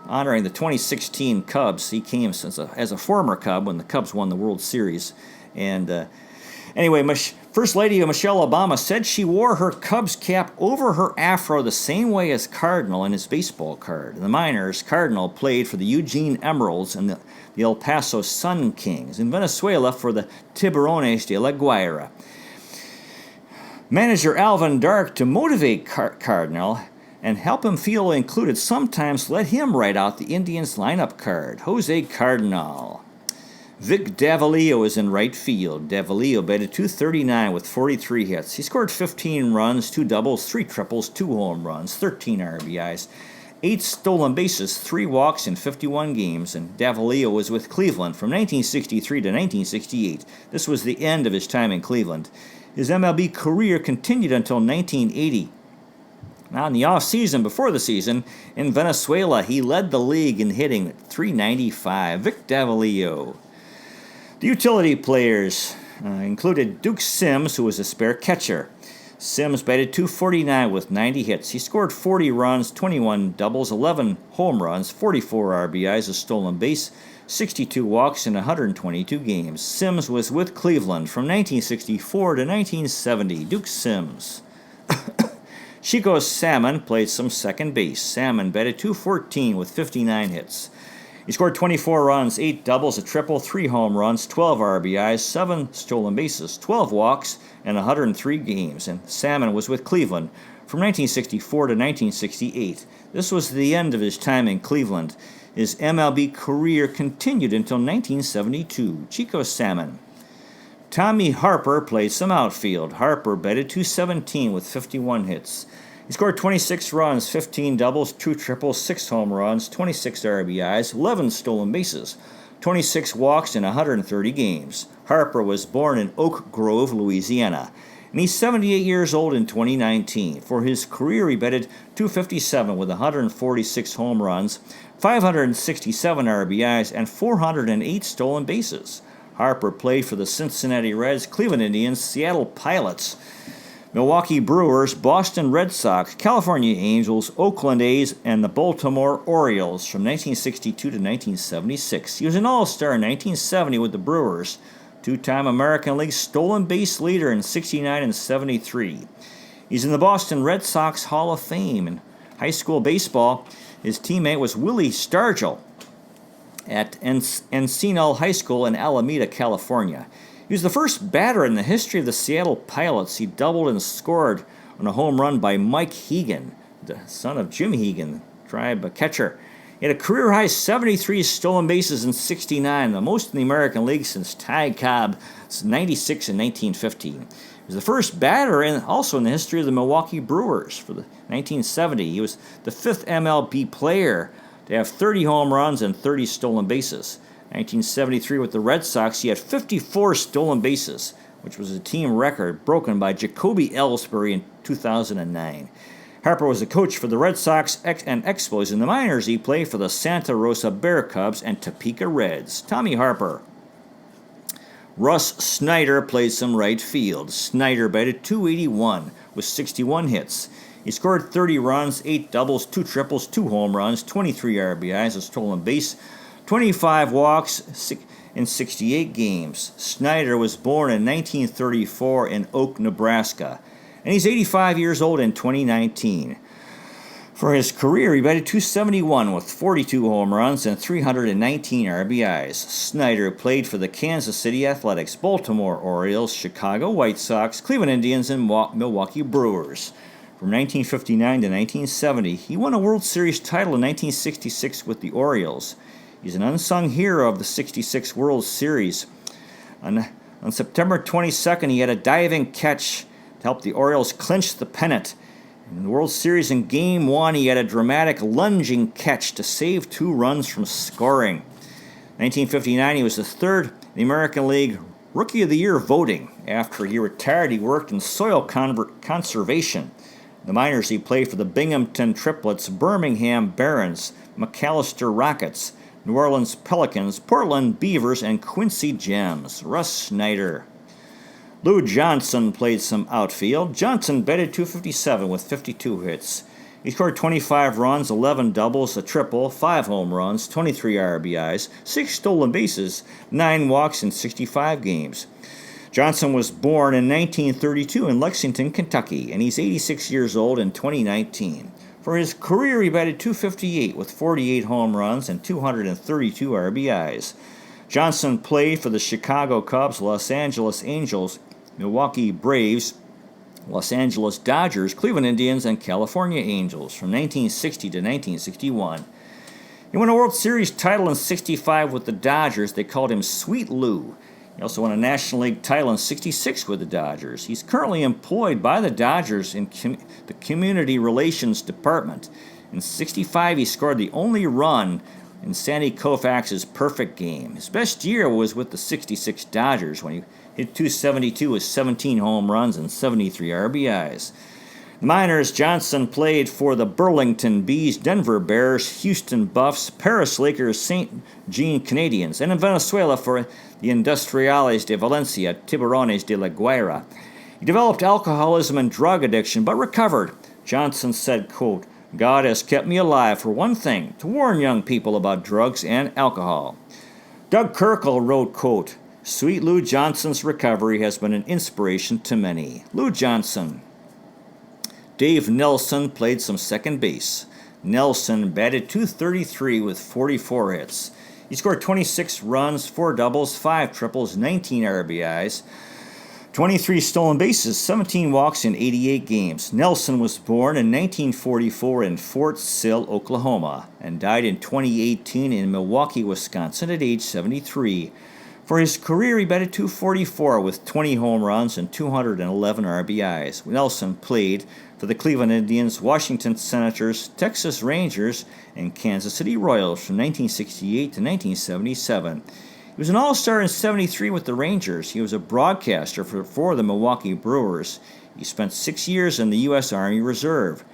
honoring the 2016 Cubs. He came as a former Cub when the Cubs won the World Series. And anyway, First Lady Michelle Obama said she wore her Cubs cap over her afro the same way as Cardenal in his baseball card. In the minors, Cardenal played for the Eugene Emeralds and the El Paso Sun Kings. In Venezuela for the Tiburones de La Guaira. Manager Alvin Dark, to motivate Cardenal and help him feel included, sometimes let him write out the Indians lineup card. Jose Cardenal. Vic Davalillo is in right field. Davalillo batted .239 with 43 hits. He scored 15 runs, 2 doubles, 3 triples, 2 home runs, 13 RBIs, 8 stolen bases, 3 walks in 51 games, and Davalillo was with Cleveland from 1963 to 1968. This was the end of his time in Cleveland. His MLB career continued until 1980. Now, in the off-season, before the season, in Venezuela, he led the league in hitting at .395. Vic Davalillo. The utility players included Duke Sims, who was a spare catcher. Sims batted .249 with 90 hits. He scored 40 runs, 21 doubles, 11 home runs, 44 RBIs, a stolen base, 62 walks in 122 games. Sims was with Cleveland from 1964 to 1970. Duke Sims. Chico Salmon played some second base. Salmon batted .214 with 59 hits. He scored 24 runs, 8 doubles, a triple, 3 home runs, 12 RBIs, 7 stolen bases, 12 walks, and 103 games. And Salmon was with Cleveland from 1964 to 1968. This was the end of his time in Cleveland. His MLB career continued until 1972. Chico Salmon. Tommy Harper played some outfield. Harper batted .217 with 51 hits. He scored 26 runs, 15 doubles, 2 triples, 6 home runs, 26 RBIs, 11 stolen bases, 26 walks in 130 games. Harper was born in Oak Grove, Louisiana, and he's 78 years old in 2019. For his career, he batted .257 with 146 home runs, 567 RBIs, and 408 stolen bases. Harper played for the Cincinnati Reds, Cleveland Indians, Seattle Pilots, Milwaukee Brewers, Boston Red Sox, California Angels, Oakland A's, and the Baltimore Orioles from 1962 to 1976. He was an All-Star in 1970 with the Brewers, two-time American League stolen base leader in 69 and 73. He's in the Boston Red Sox Hall of Fame. In high school baseball, his teammate was Willie Stargell at Encino High School in Alameda, California. He was the first batter in the history of the Seattle Pilots. He doubled and scored on a home run by Mike Hegan, the son of Jim Hegan, tribe catcher. He had a career-high 73 stolen bases in 69, the most in the American League since Ty Cobb's 96 in 1915. He was the first batter also in the history of the Milwaukee Brewers for the 1970. He was the 5th MLB player to have 30 home runs and 30 stolen bases. 1973 with the Red Sox, he had 54 stolen bases, which was a team record broken by Jacoby Ellsbury in 2009. Harper was a coach for the Red Sox and Expos. In the minors, he played for the Santa Rosa Bear Cubs and Topeka Reds. Tommy Harper. Russ Snyder played some right field. Snyder batted .281 with 61 hits. He scored 30 runs, 8 doubles, 2 triples, 2 home runs, 23 RBIs, a stolen base, 25 walks in 68 games. Snyder was born in 1934 in Oak, Nebraska, and he's 85 years old in 2019. For his career, he batted .271 with 42 home runs and 319 RBIs. Snyder played for the Kansas City Athletics, Baltimore Orioles, Chicago White Sox, Cleveland Indians, and Milwaukee Brewers. From 1959 to 1970, he won a World Series title in 1966 with the Orioles. He's an unsung hero of the '66 World Series. On September 22nd, he had a diving catch to help the Orioles clinch the pennant. In the World Series in Game 1, he had a dramatic lunging catch to save 2 runs from scoring. 1959, he was the 3rd in the American League Rookie of the Year voting. After he retired, he worked in soil conservation. In the minors, he played for the Binghamton Triplets, Birmingham Barons, McAllister Rockets, New Orleans Pelicans, Portland Beavers, and Quincy Gems. Russ Snyder. Lou Johnson played some outfield. Johnson batted .257 with 52 hits. He scored 25 runs, 11 doubles, a triple, 5 home runs, 23 RBIs, 6 stolen bases, 9 walks in 65 games. Johnson was born in 1932 in Lexington, Kentucky, and he's 86 years old in 2019. For his career, he batted .258 with 48 home runs and 232 RBIs. Johnson played for the Chicago Cubs, Los Angeles Angels, Milwaukee Braves, Los Angeles Dodgers, Cleveland Indians, and California Angels from 1960 to 1961. He won a World Series title in '65 with the Dodgers. They called him Sweet Lou. He also won a National League title in '66 with the Dodgers. He's currently employed by the Dodgers in the Community Relations Department. In '65, he scored the only run in Sandy Koufax's perfect game. His best year was with the '66 Dodgers when he hit .272 with 17 home runs and 73 RBIs. The minors, Johnson played for the Burlington Bees, Denver Bears, Houston Buffs, Paris Lakers, St. Jean Canadiens, and in Venezuela for the Industriales de Valencia, Tiburones de la Guaira. He developed alcoholism and drug addiction, but recovered. Johnson said, quote, "God has kept me alive for one thing, to warn young people about drugs and alcohol." Doug Kirkle wrote, quote, "Sweet Lou Johnson's recovery has been an inspiration to many." Lou Johnson. Dave Nelson played some second base. Nelson batted .233 with 44 hits. He scored 26 runs, 4 doubles, 5 triples, 19 RBIs, 23 stolen bases, 17 walks in 88 games. Nelson was born in 1944 in Fort Sill, Oklahoma, and died in 2018 in Milwaukee, Wisconsin at age 73. For his career, he batted .244 with 20 home runs and 211 RBIs. Nelson played for the Cleveland Indians, Washington Senators, Texas Rangers, and Kansas City Royals from 1968 to 1977. He was an All-Star in '73 with the Rangers. He was a broadcaster for the Milwaukee Brewers. He spent 6 years in the U.S. Army Reserve.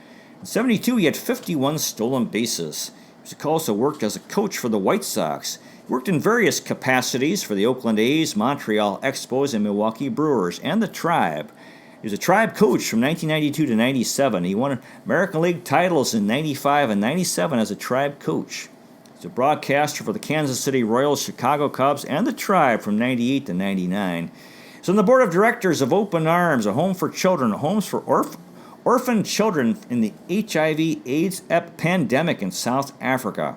In '72, he had 51 stolen bases. He also worked as a coach for the White Sox. He worked in various capacities for the Oakland A's, Montreal Expos, and Milwaukee Brewers, and the Tribe. He was a Tribe coach from 1992 to '97. He won American League titles in '95 and '97 as a Tribe coach. He's a broadcaster for the Kansas City Royals, Chicago Cubs, and the Tribe from '98 to '99. He's on the board of directors of Open Arms, a home for children, homes for orphaned children in the HIV/AIDS pandemic in South Africa.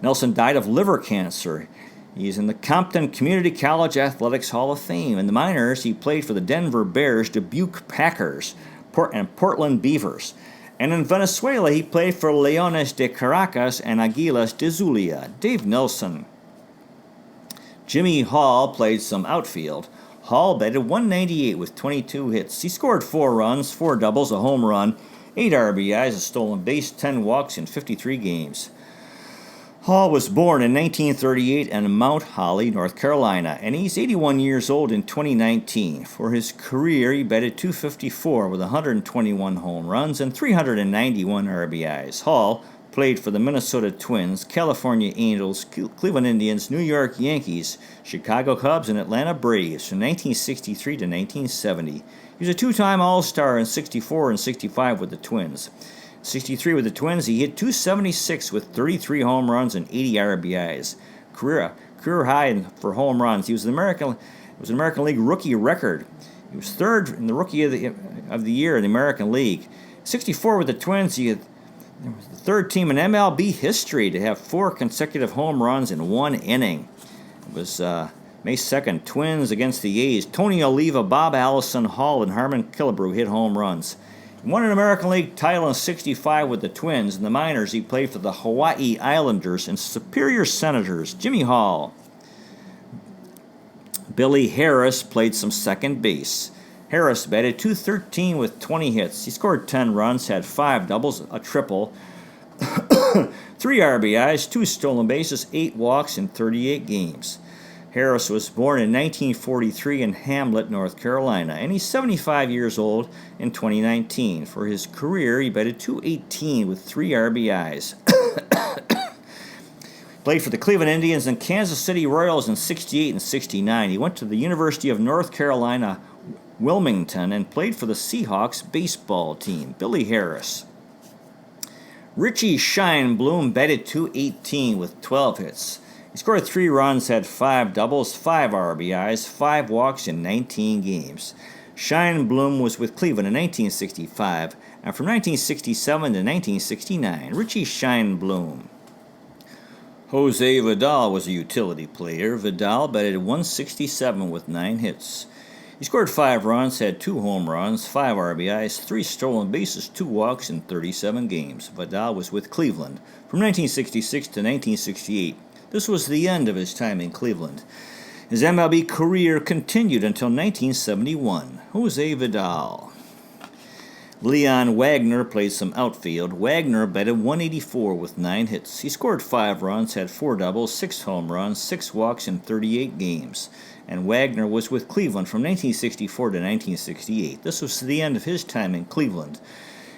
Nelson died of liver cancer. He's in the Compton Community College Athletics Hall of Fame. In the minors, he played for the Denver Bears, Dubuque Packers, and Portland Beavers. And in Venezuela, he played for Leones de Caracas and Águilas de Zulia. Dave Nelson. Jimmy Hall played some outfield. Hall batted .198 with 22 hits. He scored 4 runs, 4 doubles, a home run, 8 RBIs, a stolen base, 10 walks in 53 games. Hall was born in 1938 in Mount Holly, North Carolina, and he's 81 years old in 2019. For his career, he batted .254 with 121 home runs and 391 RBIs. Hall played for the Minnesota Twins, California Angels, Cleveland Indians, New York Yankees, Chicago Cubs, and Atlanta Braves from 1963 to 1970. He was a 2-time All-Star in '64 and '65 with the Twins. 63 with the Twins, he hit .276 with 33 home runs and 80 RBIs. Career high for home runs. It was an American League rookie record. He was third in the Rookie of the Year in the American League. 64 with the Twins, he was the third team in MLB history to have 4 consecutive home runs in 1 inning. It was May 2nd, Twins against the A's. Tony Oliva, Bob Allison, Hall, and Harmon Killebrew hit home runs. He won an American League title in '65 with the Twins. In the minors, he played for the Hawaii Islanders and Superior Senators. Jimmy Hall. Billy Harris played some second base. Harris batted .213 with 20 hits. He scored 10 runs, had 5 doubles, a triple, 3 RBIs, 2 stolen bases, 8 walks in 38 games. Harris was born in 1943 in Hamlet, North Carolina, and he's 75 years old in 2019. For his career, he batted .218 with 3 RBIs. Played for the Cleveland Indians and Kansas City Royals in '68 and '69. He went to the University of North Carolina, Wilmington, and played for the Seahawks baseball team. Billy Harris. Richie Scheinblum batted .218 with 12 hits. He scored 3 runs, had 5 doubles, 5 RBIs, 5 walks in 19 games. Scheinblum was with Cleveland in 1965, and from 1967 to 1969, Richie Scheinblum. Jose Vidal was a utility player. Vidal batted .167 with 9 hits. He scored 5 runs, had 2 home runs, 5 RBIs, 3 stolen bases, 2 walks in 37 games. Vidal was with Cleveland from 1966 to 1968. This was the end of his time in Cleveland. His MLB career continued until 1971. Jose Vidal. Leon Wagner played some outfield. Wagner batted .184 with 9 hits. He scored 5 runs, had 4 doubles, 6 home runs, 6 walks in 38 games. And Wagner was with Cleveland from 1964 to 1968. This was the end of his time in Cleveland.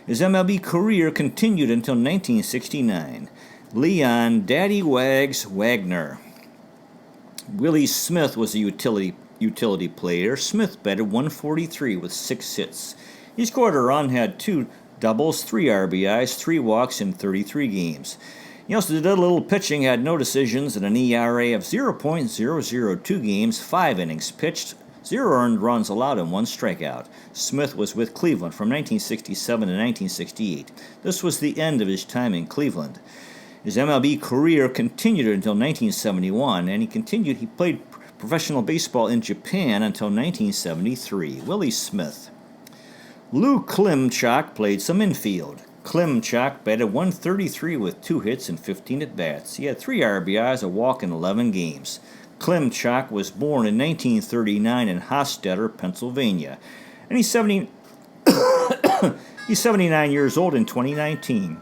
His MLB career continued until 1969. Leon Daddy Wags Wagner. Willie Smith was a utility player. Smith batted .143 with 6 hits. He scored a run, had 2 doubles, 3 RBIs, 3 walks in 33 games. He also did a little pitching, had no decisions, and an ERA of 0.002 games, 5 innings pitched, 0 earned runs allowed, and 1 strikeout. Smith was with Cleveland from 1967 to 1968. This was the end of his time in Cleveland. His MLB career continued until 1971, and he played professional baseball in Japan until 1973. Willie Smith. Lou Klimchak played some infield. Klimchak batted .133 with 2 hits and 15 at-bats. He had 3 RBIs, a walk, in 11 games. Klimchak was born in 1939 in Hostetler, Pennsylvania, and he's 79 years old in 2019.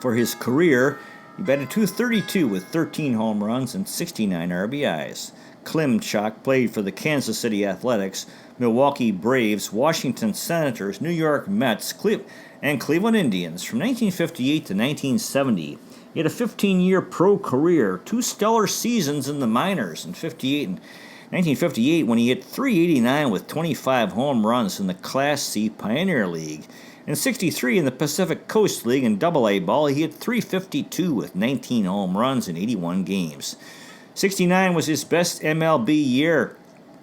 For his career, he batted .232 with 13 home runs and 69 RBIs. Klimchak played for the Kansas City Athletics, Milwaukee Braves, Washington Senators, New York Mets, and Cleveland Indians from 1958 to 1970. He had a 15-year pro career, 2 stellar seasons in the minors in 1958 when he hit .389 with 25 home runs in the Class C Pioneer League. In 63 in the Pacific Coast League in AA ball, he hit .352 with 19 home runs in 81 games. 69 was his best MLB year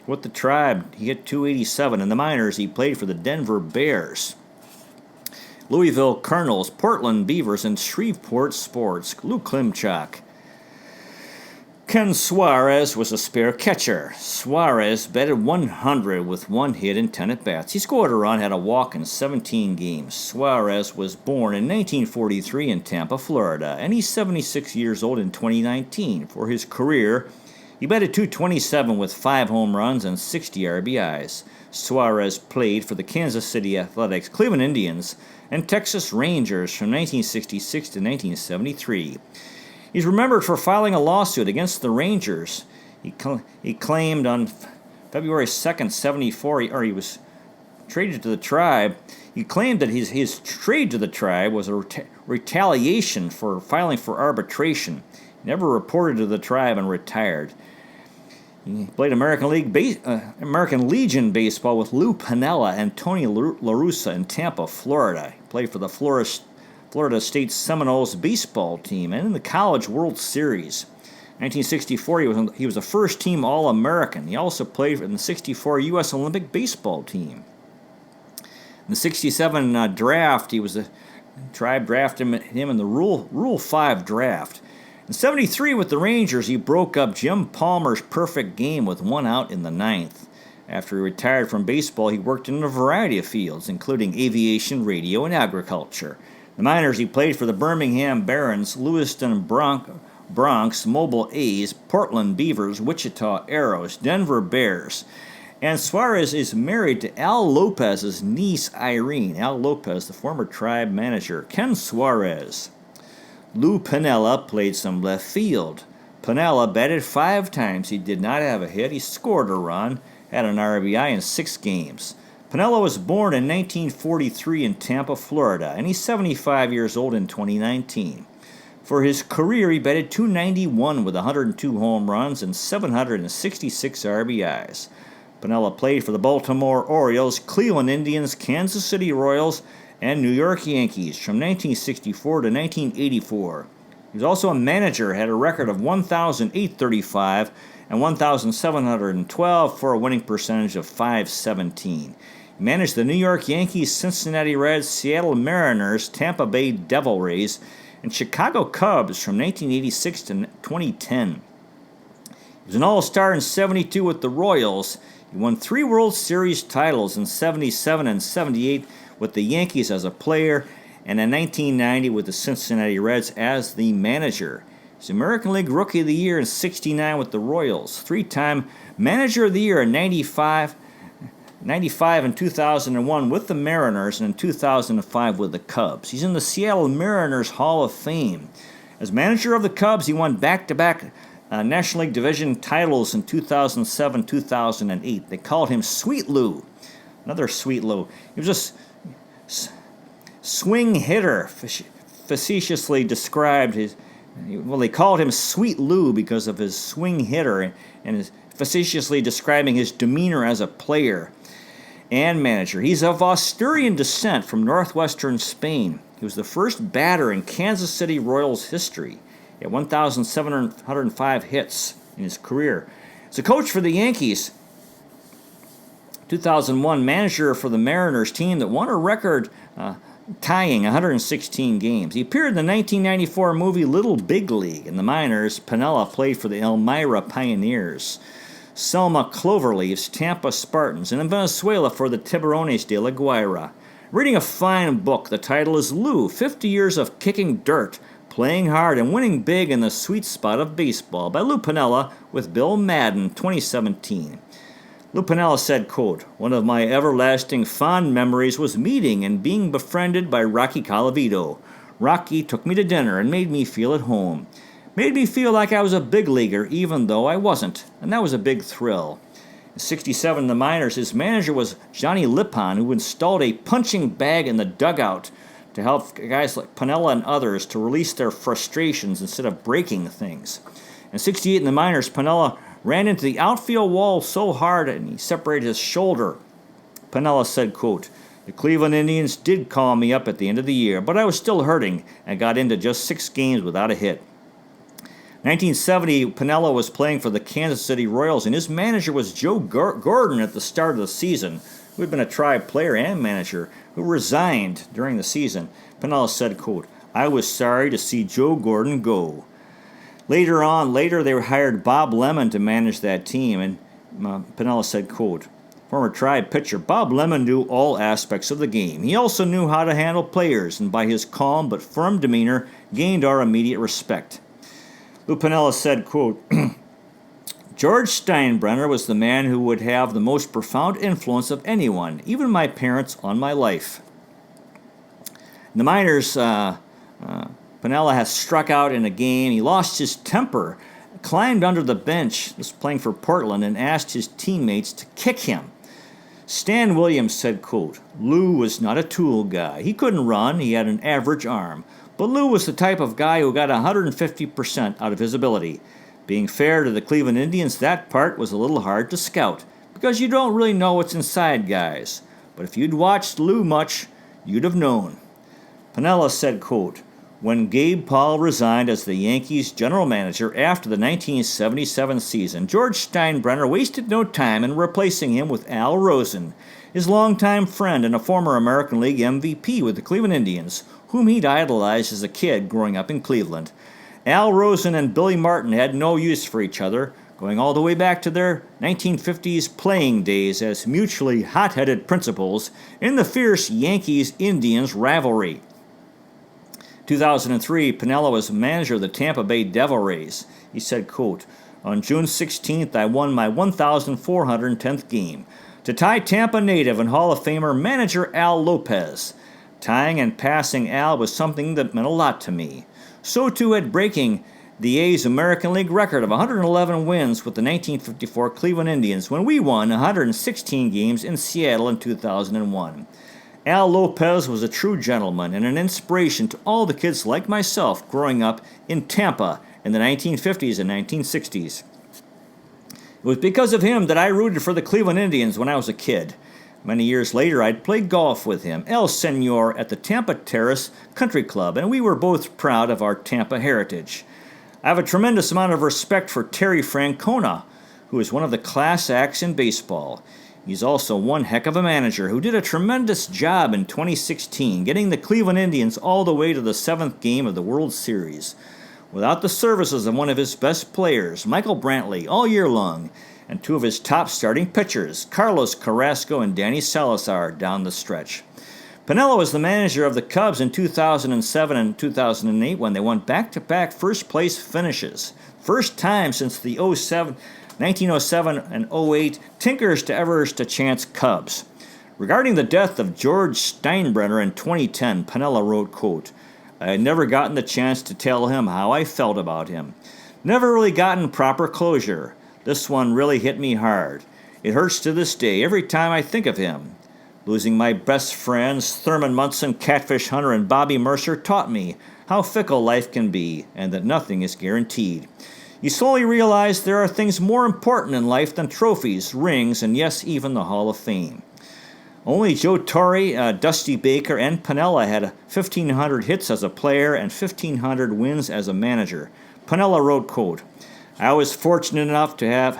with the Tribe. He hit .287. In the minors, he played for the Denver Bears, Louisville Cardinals, Portland Beavers, and Shreveport Sports. Lou Klimchak. Ken Suarez was a spare catcher. Suarez batted .100 with 1 hit and 10 at-bats. He scored a run, had a walk in 17 games. Suarez was born in 1943 in Tampa, Florida, and he's 76 years old in 2019. For his career, he batted .227 with 5 home runs and 60 RBIs. Suarez played for the Kansas City Athletics, Cleveland Indians, and Texas Rangers from 1966 to 1973. He's remembered for filing a lawsuit against the Rangers. He claimed on February 2nd, 74, he was traded to the Tribe. He claimed that his trade to the Tribe was a retaliation for filing for arbitration. He never reported to the Tribe and retired. He played American Legion baseball with Lou Piniella and Tony La Russa in Tampa, Florida. He played for the Florida State Seminoles baseball team and in the College World Series. 1964, he was a first-team All-American. He also played in the 64 U.S. Olympic baseball team. In the 67 draft, the Tribe drafted him in the Rule 5 draft. In 73 with the Rangers, he broke up Jim Palmer's perfect game with 1 out in the 9th. After he retired from baseball, he worked in a variety of fields, including aviation, radio, and agriculture. In the minors, he played for the Birmingham Barons, Lewiston Bronx, Mobile A's, Portland Beavers, Wichita Arrows, Denver Bears. And Suarez is married to Al Lopez's niece, Irene. Al Lopez, the former Tribe manager. Ken Suarez. Lou Piniella played some left field. Piniella batted 5 times. He did not have a hit. He scored a run, had an RBI in 6 games. Piniella was born in 1943 in Tampa, Florida, and he's 75 years old in 2019. For his career, he batted .291 with 102 home runs and 766 RBIs. Piniella played for the Baltimore Orioles, Cleveland Indians, Kansas City Royals, and New York Yankees from 1964 to 1984. He was also a manager, had a record of 1,835 and 1,712 for a winning percentage of .517. He managed the New York Yankees, Cincinnati Reds, Seattle Mariners, Tampa Bay Devil Rays, and Chicago Cubs from 1986 to 2010. He was an All-Star in 72 with the Royals. He won 3 World Series titles in 77 and 78 with the Yankees as a player, and in 1990 with the Cincinnati Reds as the manager. He's American League Rookie of the Year in 69 with the Royals, 3-time Manager of the Year in 95 and 2001 with the Mariners, and in 2005 with the Cubs. He's in the Seattle Mariners Hall of Fame. As manager of the Cubs, he won back-to-back National League Division titles in 2007, 2008. They called him Sweet Lou. Another Sweet Lou. He was just swing hitter, facetiously described they called him Sweet Lou because of his swing hitter and facetiously describing his demeanor as a player and manager. He's of Asturian descent from northwestern Spain. He was the first batter in Kansas City Royals history. He had 1,705 hits in his career. As a coach for the Yankees, 2001 manager for the Mariners team that won a record tying 116 games. He appeared in the 1994 movie Little Big League. In the minors, Piniella played for the Elmira Pioneers, Selma Cloverleafs, Tampa Spartans, and in Venezuela for the Tiburones de la Guaira. Reading a fine book, the title is Lou, 50 Years of Kicking Dirt, Playing Hard, and Winning Big in the Sweet Spot of Baseball by Lou Piniella with Bill Madden, 2017. Lou Piniella said, quote, "One of my everlasting fond memories was meeting and being befriended by Rocky Colavito. Rocky took me to dinner and made me feel at home. Made me feel like I was a big leaguer even though I wasn't, and that was a big thrill." In 67 in the minors, his manager was Johnny Lippon, who installed a punching bag in the dugout to help guys like Piniella and others to release their frustrations instead of breaking things. In 68 in the minors, Piniella ran into the outfield wall so hard and he separated his shoulder. Piniella said, quote, "The Cleveland Indians did call me up at the end of the year, but I was still hurting and got into just 6 games without a hit." 1970, Piniella was playing for the Kansas City Royals, and his manager was Joe Gordon at the start of the season, who had been a Tribe player and manager, who resigned during the season. Piniella said, quote, "I was sorry to see Joe Gordon go." Later they hired Bob Lemon to manage that team, and Piniella said, quote, former Tribe pitcher Bob Lemon knew all aspects of the game. He also knew how to handle players, and by his calm but firm demeanor, gained our immediate respect. Lou Piniella said, quote, "George Steinbrenner was the man who would have the most profound influence of anyone, even my parents, on my life." In the minors, Piniella has struck out in a game. He lost his temper, climbed under the bench, this playing for Portland, and asked his teammates to kick him. Stan Williams said, quote, "Lou was not a tool guy. He couldn't run. He had an average arm. But Lou was the type of guy who got 150% out of his ability. Being fair to the Cleveland Indians, that part was a little hard to scout, because you don't really know what's inside guys. But if you'd watched Lou much, you'd have known." Piniella said, quote, "When Gabe Paul resigned as the Yankees general manager after the 1977 season, George Steinbrenner wasted no time in replacing him with Al Rosen, his longtime friend and a former American League MVP with the Cleveland Indians, whom he'd idolized as a kid growing up in Cleveland. Al Rosen and Billy Martin had no use for each other, going all the way back to their 1950s playing days as mutually hot-headed principals in the fierce Yankees-Indians rivalry. 2003, Piniella was manager of the Tampa Bay Devil Rays. He said, quote, "On June 16th, I won my 1,410th game to tie Tampa native and Hall of Famer manager Al Lopez. Tying and passing Al was something that meant a lot to me. So too had breaking the A's American League record of 111 wins with the 1954 Cleveland Indians when we won 116 games in Seattle in 2001. Al Lopez was a true gentleman and an inspiration to all the kids like myself growing up in Tampa in the 1950s and 1960s. It was because of him that I rooted for the Cleveland Indians when I was a kid. Many years later, I'd played golf with him, El Senor, at the Tampa Terrace Country Club, and we were both proud of our Tampa heritage. I have a tremendous amount of respect for Terry Francona, who is one of the class acts in baseball. He's also one heck of a manager who did a tremendous job in 2016, getting the Cleveland Indians all the way to the 7th game of the World Series. Without the services of one of his best players, Michael Brantley, all year long, and 2 of his top starting pitchers, Carlos Carrasco and Danny Salazar, down the stretch. Piniella was the manager of the Cubs in 2007 and 2008 when they won back-to-back first-place finishes. First time since the 1907 and 08 Tinkers to Evers to Chance Cubs. Regarding the death of George Steinbrenner in 2010, Piniella wrote, quote, "I had never gotten the chance to tell him how I felt about him. Never really gotten proper closure. This one really hit me hard. It hurts to this day every time I think of him. Losing my best friends, Thurman Munson, Catfish Hunter, and Bobby Mercer, taught me how fickle life can be and that nothing is guaranteed. You slowly realize there are things more important in life than trophies, rings, and yes, even the Hall of Fame." Only Joe Torre, Dusty Baker, and Piniella had 1,500 hits as a player and 1,500 wins as a manager. Piniella wrote, quote, I was fortunate enough to have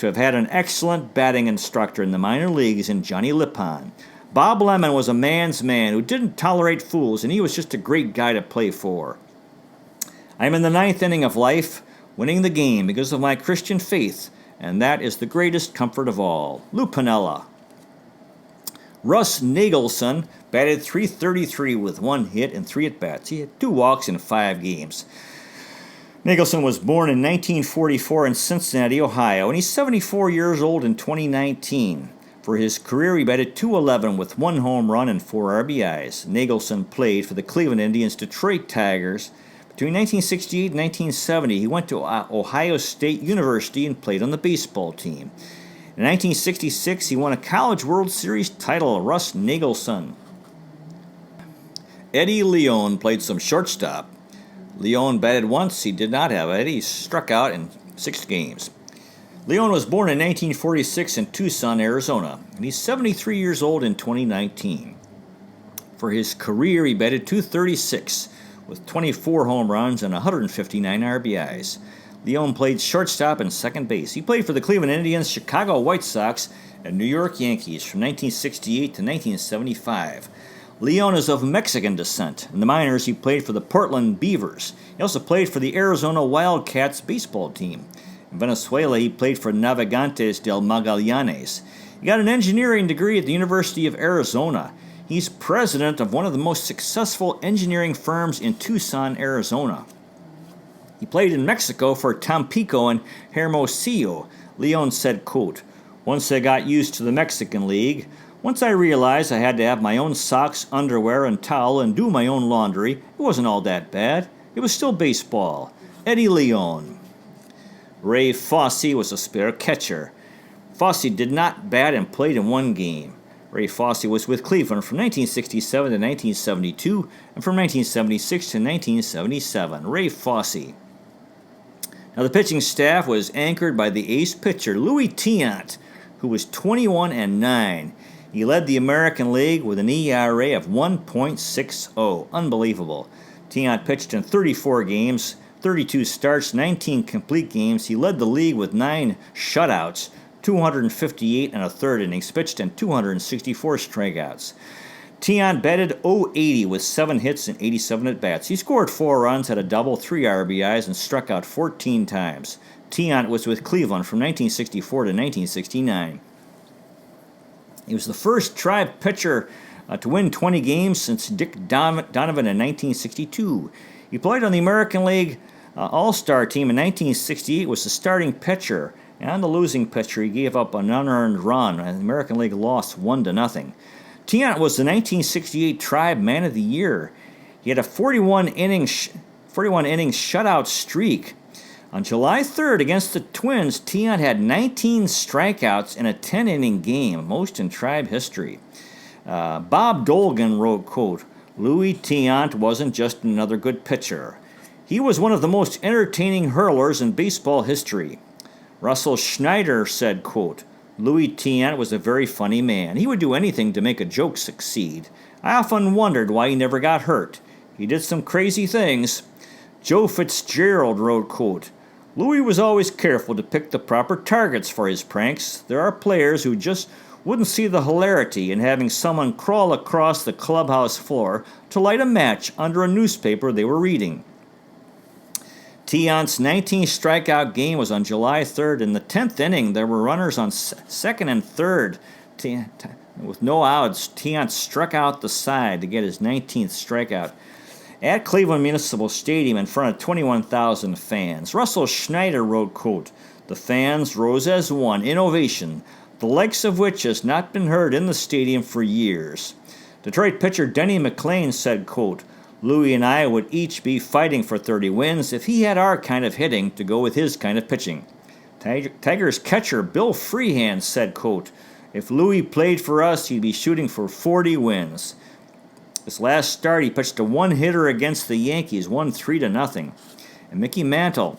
had an excellent batting instructor in the minor leagues in Johnny Lippon. Bob Lemon was a man's man who didn't tolerate fools, and he was just a great guy to play for. I'm in the 9th inning of life, winning the game because of my Christian faith, and that is the greatest comfort of all. Lou Piniella. Russ Nagelson batted .333 with 1 hit and 3 at-bats. He had 2 walks in 5 games. Nagelson was born in 1944 in Cincinnati, Ohio, and he's 74 years old in 2019. For his career, he batted .211 with 1 home run and 4 RBIs. Nagelson played for the Cleveland Indians, Detroit Tigers. Between 1968 and 1970, he went to Ohio State University and played on the baseball team. In 1966, he won a College World Series title. Russ Nagelson. Eddie Leon played some shortstop. Leon batted once. He did not have it. He struck out in 6 games. Leon was born in 1946 in Tucson, Arizona, and he's 73 years old in 2019. For his career, he batted .236 with 24 home runs and 159 RBIs. Leon played shortstop and second base. He played for the Cleveland Indians, Chicago White Sox, and New York Yankees from 1968 to 1975. Leon is of Mexican descent. In the minors, he played for the Portland Beavers. He also played for the Arizona Wildcats baseball team. In Venezuela, he played for Navegantes del Magallanes. He got an engineering degree at the University of Arizona. He's president of one of the most successful engineering firms in Tucson, Arizona. He played in Mexico for Tampico and Hermosillo. Leon said, quote, once I got used to the Mexican League, once I realized I had to have my own socks, underwear, and towel and do my own laundry, it wasn't all that bad. It was still baseball. Eddie Leon. Ray Fosse was a spare catcher. Fosse did not bat and played in 1 game. Ray Fosse was with Cleveland from 1967 to 1972 and from 1976 to 1977. Ray Fosse. Now, the pitching staff was anchored by the ace pitcher, Louie Tiant, who was 21-9. He led the American League with an ERA of 1.60. Unbelievable. Tiant pitched in 34 games, 32 starts, 19 complete games. He led the league with 9 shutouts, 258 and a third innings pitched, and 264 strikeouts. Tiant batted .080 with 7 hits and 87 at-bats. He scored 4 runs, had a double, 3 RBIs, and struck out 14 times. Tiant was with Cleveland from 1964 to 1969. He was the first Tribe pitcher to win 20 games since Dick Donovan in 1962. He played on the American League All-Star team in 1968, was the starting pitcher. And on the losing pitcher, he gave up an unearned run, and the American League lost 1-0. Tiant was the 1968 Tribe Man of the Year. He had a 41-inning shutout streak. On July 3rd against the Twins, Tiant had 19 strikeouts in a 10-inning game, most in Tribe history. Bob Dolgan wrote, quote, Louie Tiant wasn't just another good pitcher. He was one of the most entertaining hurlers in baseball history. Russell Snyder said, quote, Louie Tiant was a very funny man. He would do anything to make a joke succeed. I often wondered why he never got hurt. He did some crazy things. Joe Fitzgerald wrote, quote, Louie was always careful to pick the proper targets for his pranks. There are players who just wouldn't see the hilarity in having someone crawl across the clubhouse floor to light a match under a newspaper they were reading. Tiant's 19-strikeout game was on July 3rd. In the 10th inning, there were runners on second and third. With no outs, Tiant struck out the side to get his 19th strikeout at Cleveland Municipal Stadium in front of 21,000 fans. Russell Snyder wrote, quote, the fans rose as one in ovation, the likes of which has not been heard in the stadium for years. Detroit pitcher Denny McLain said, quote, Louie and I would each be fighting for 30 wins if he had our kind of hitting to go with his kind of pitching. Tigers catcher Bill Freehand said, quote, if Louie played for us, he'd be shooting for 40 wins. This last start, he pitched a one-hitter against the Yankees, won 3-0. And Mickey Mantle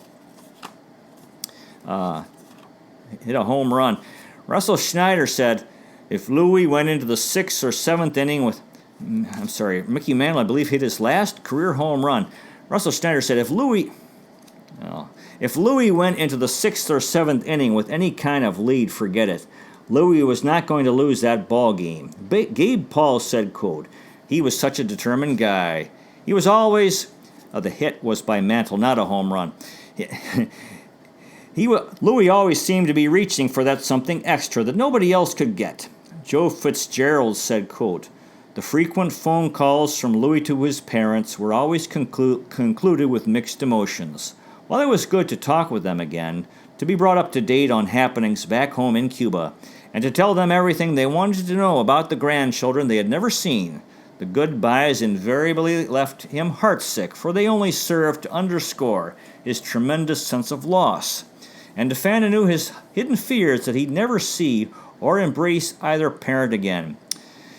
hit a home run. Russell Snyder said, If Louie went into the 6th or 7th inning with, Mickey Mantle, I believe, hit his last career home run. Russell Snyder said, if Louie went into the 6th or 7th inning with any kind of lead, forget it. Louie was not going to lose that ball game. Gabe Paul said, quote, he was such a determined guy. He was always, the hit was by Mantle, not a home run. Louie always seemed to be reaching for that something extra that nobody else could get. Joe Fitzgerald said, quote, the frequent phone calls from Louie to his parents were always concluded with mixed emotions. While it was good to talk with them again, to be brought up to date on happenings back home in Cuba, and to tell them everything they wanted to know about the grandchildren they had never seen, the goodbyes invariably left him heartsick, for they only served to underscore his tremendous sense of loss, and to fan anew his hidden fears that he'd never see or embrace either parent again.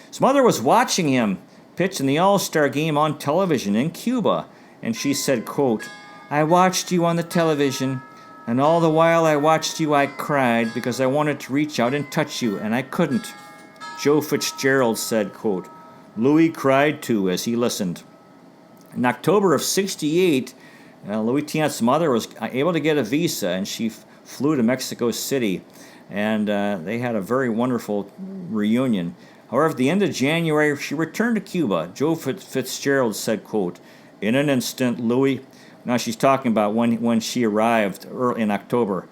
His mother was watching him pitch in the All-Star game on television in Cuba, and she said, quote, I watched you on the television, and all the while I watched you I cried because I wanted to reach out and touch you, and I couldn't. Joe Fitzgerald said, quote, Louie cried too as he listened. In October of '68, Louie Tiant's mother was able to get a visa, and she flew to Mexico City, and they had a very wonderful reunion. However, at the end of January, she returned to Cuba. Joe Fitzgerald said, quote, in an instant, Louie, now she's talking about when she arrived early in October.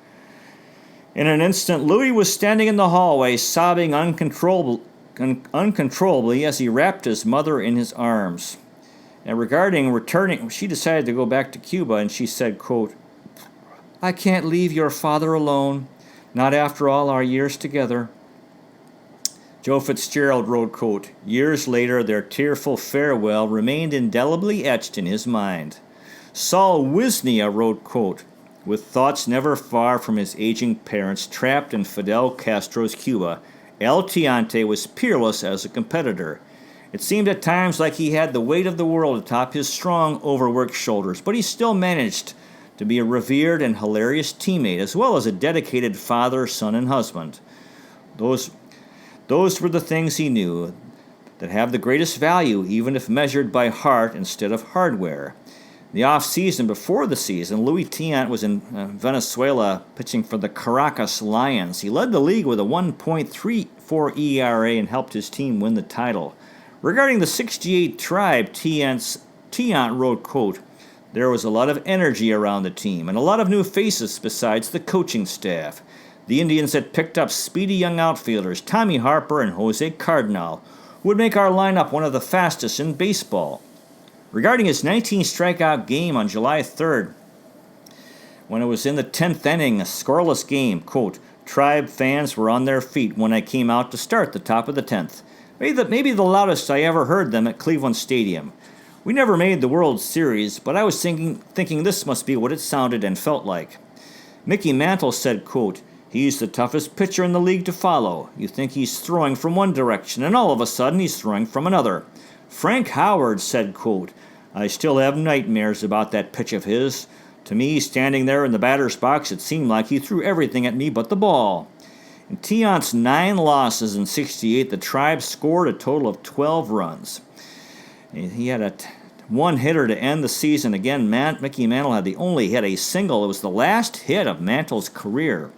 In an instant, Louie was standing in the hallway, sobbing uncontrollably as he wrapped his mother in his arms. And regarding returning, she decided to go back to Cuba, and she said, quote, I can't leave your father alone, not after all our years together. Joe Fitzgerald wrote, quote, years later, their tearful farewell remained indelibly etched in his mind. Saul Wisnia wrote, quote, with thoughts never far from his aging parents trapped in Fidel Castro's Cuba, El Tiante was peerless as a competitor. It seemed at times like he had the weight of the world atop his strong, overworked shoulders, but he still managed to be a revered and hilarious teammate, as well as a dedicated father, son, and husband. Those were the things he knew that have the greatest value, even if measured by heart instead of hardware. The off-season before the season, Louie Tiant was in Venezuela pitching for the Caracas Lions. He led the league with a 1.34 ERA and helped his team win the title. Regarding the '68 Tribe, Tiant wrote, quote, there was a lot of energy around the team and a lot of new faces besides the coaching staff. The Indians had picked up speedy young outfielders, Tommy Harper and Jose Cardenal, who would make our lineup one of the fastest in baseball. Regarding his 19-strikeout game on July 3rd, when it was in the 10th inning, a scoreless game, quote, Tribe fans were on their feet when I came out to start the top of the 10th. Maybe the loudest I ever heard them at Cleveland Stadium. We never made the World Series, but I was thinking this must be what it sounded and felt like. Mickey Mantle said, quote, he's the toughest pitcher in the league to follow. You think he's throwing from one direction, and all of a sudden he's throwing from another. Frank Howard said, quote, I still have nightmares about that pitch of his. To me, standing there in the batter's box, it seemed like he threw everything at me but the ball. In Tiant's 9 losses in '68, the Tribe scored a total of 12 runs. He had a one hitter to end the season. Again, Mickey Mantle had a single. It was the last hit of Mantle's career.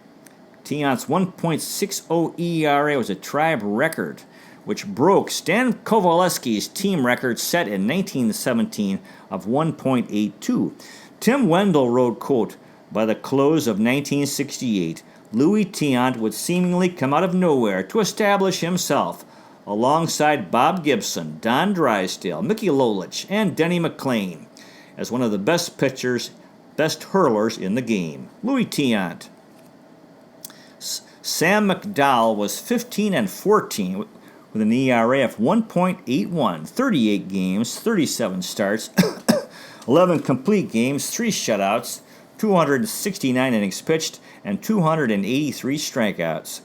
Tiant's 1.60 ERA was a Tribe record, which broke Stan Kowaleski's team record set in 1917 of 1.82. Tim Wendell wrote, quote, by the close of 1968, Louie Tiant would seemingly come out of nowhere to establish himself alongside Bob Gibson, Don Drysdale, Mickey Lolich, and Denny McClain as one of the best pitchers, best hurlers in the game. Louie Tiant. Sam McDowell was 15-14 with an ERA of 1.81, 38 games, 37 starts, 11 complete games, 3 shutouts, 269 innings pitched, and 283 strikeouts.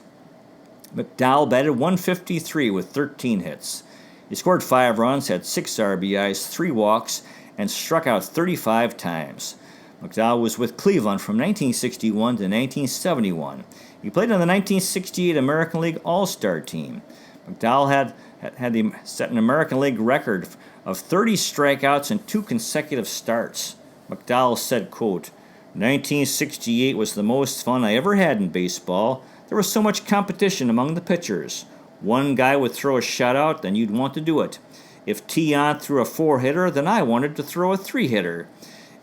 McDowell batted .153 with 13 hits. He scored 5 runs, had 6 RBIs, 3 walks, and struck out 35 times. McDowell was with Cleveland from 1961 to 1971. He played on the 1968 American League All-Star team. McDowell had set an American League record of 30 strikeouts in 2 consecutive starts. McDowell said, quote, 1968 was the most fun I ever had in baseball. There was so much competition among the pitchers. One guy would throw a shutout, then you'd want to do it. If Tiant threw a 4-hitter, then I wanted to throw a 3-hitter.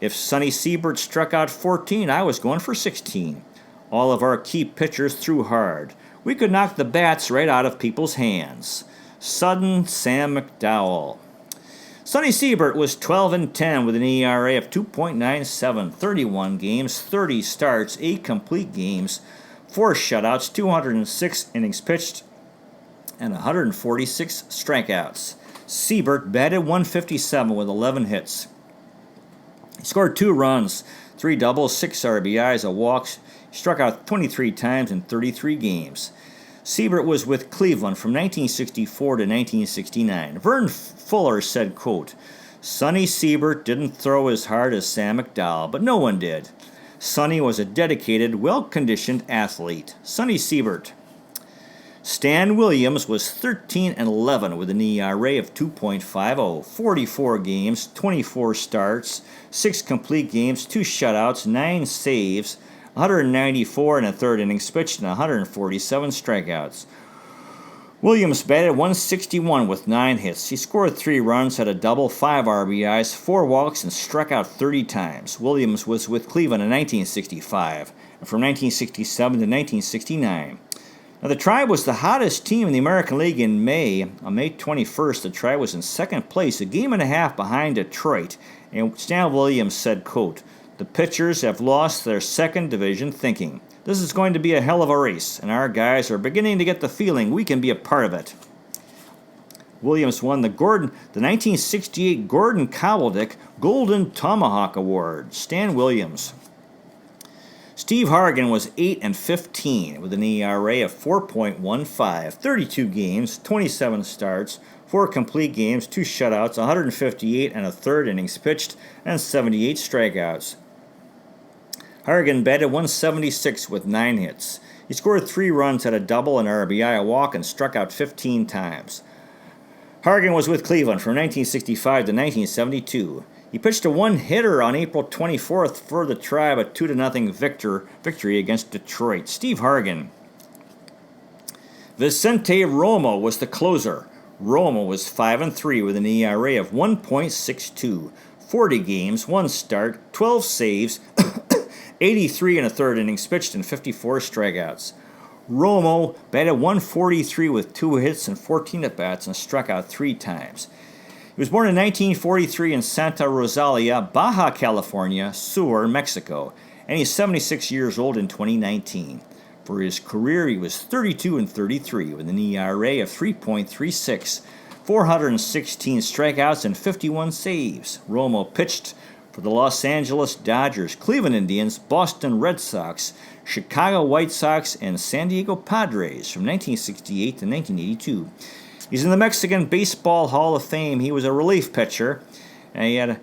If Sonny Siebert struck out 14, I was going for 16. All of our key pitchers threw hard. We could knock the bats right out of people's hands. Sudden Sam McDowell. Sonny Siebert was 12-10 with an ERA of 2.97, 31 games, 30 starts, 8 complete games, 4 shutouts, 206 innings pitched, and 146 strikeouts. Siebert batted .157 with 11 hits. He scored 2 runs, 3 doubles, 6 RBIs, a walk. He struck out 23 times in 33 games. Siebert was with Cleveland from 1964 to 1969. Vern Fuller said, quote, Sonny Siebert didn't throw as hard as Sam McDowell, but no one did. Sonny was a dedicated, well-conditioned athlete. Sonny Siebert. Stan Williams was 13-11 with an ERA of 2.50, 44 games, 24 starts, 6 complete games, 2 shutouts, 9 saves, 194 and a third innings pitched, and 147 strikeouts. Williams batted .161 with 9 hits. He scored 3 runs, had a double, 5 RBIs, 4 walks, and struck out 30 times. Williams was with Cleveland in 1965, and from 1967 to 1969. Now, the Tribe was the hottest team in the American League in May. On May 21st, the Tribe was in second place, a game and a half behind Detroit. And Stan Williams said, quote, the pitchers have lost their second division thinking. This is going to be a hell of a race, and our guys are beginning to get the feeling we can be a part of it. Williams won the 1968 Gordon Cowldick Golden Tomahawk Award. Stan Williams. Steve Hargan was 8-15 with an ERA of 4.15, 32 games, 27 starts, 4 complete games, 2 shutouts, 158 and a third innings pitched, and 78 strikeouts. Hargan batted .176 with 9 hits. He scored 3 runs, had a double, an RBI, a walk, and struck out 15 times. Hargan was with Cleveland from 1965 to 1972. He pitched a 1-hitter on April 24th for the Tribe, a 2-0 victory against Detroit. Steve Hargan. Vicente Romo was the closer. Romo was 5-3 with an ERA of 1.62, 40 games, 1 start, 12 saves, 83 and a third innings pitched, and 54 strikeouts. Romo batted .143 with 2 hits and 14 at-bats and struck out 3 times. He was born in 1943 in Santa Rosalia, Baja California, Sur, Mexico, and he's 76 years old in 2019. For his career, he was 32-33 with an ERA of 3.36, 416 strikeouts, and 51 saves. Romo pitched for the Los Angeles Dodgers, Cleveland Indians, Boston Red Sox, Chicago White Sox, and San Diego Padres from 1968 to 1982. He's in the Mexican Baseball Hall of Fame. He was a relief pitcher, and he had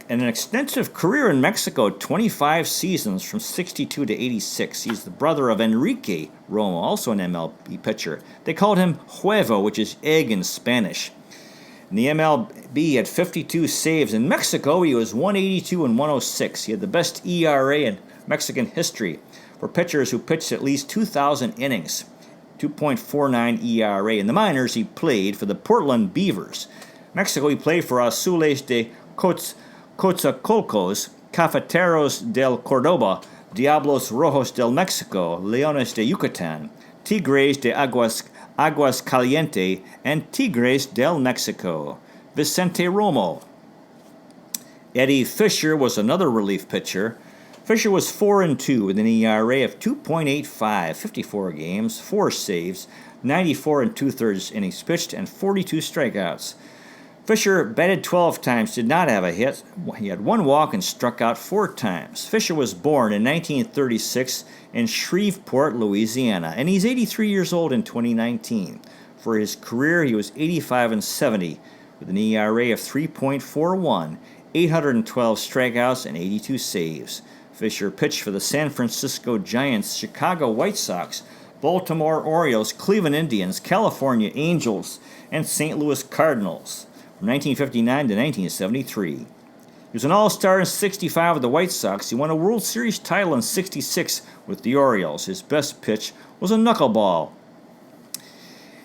an extensive career in Mexico, 25 seasons from 62 to 86. He's the brother of Enrique Romo, also an MLB pitcher. They called him Huevo, which is egg in Spanish. In the MLB, he had 52 saves. In Mexico, he was 182 and 106. He had the best ERA in Mexican history for pitchers who pitched at least 2,000 innings. 2.49 ERA. In the minors, he played for the Portland Beavers. Mexico, he played for Azules de Coatzacoalcos, Cafeteros del Cordoba, Diablos Rojos del Mexico, Leones de Yucatan, Tigres de Aguas Caliente, and Tigres del Mexico. Vicente Romo. Eddie Fisher was another relief pitcher. Fisher was 4-2 with an ERA of 2.85, 54 games, 4 saves, 94 and 2/3 innings pitched, and 42 strikeouts. Fisher batted 12 times, did not have a hit. He had 1 walk and struck out 4 times. Fisher was born in 1936 in Shreveport, Louisiana, and he's 83 years old in 2019. For his career, he was 85-70 with an ERA of 3.41, 812 strikeouts, and 82 saves. Fisher pitched for the San Francisco Giants, Chicago White Sox, Baltimore Orioles, Cleveland Indians, California Angels, and St. Louis Cardinals from 1959 to 1973. He was an All-Star in 65 with the White Sox. He won a World Series title in 66 with the Orioles. His best pitch was a knuckleball.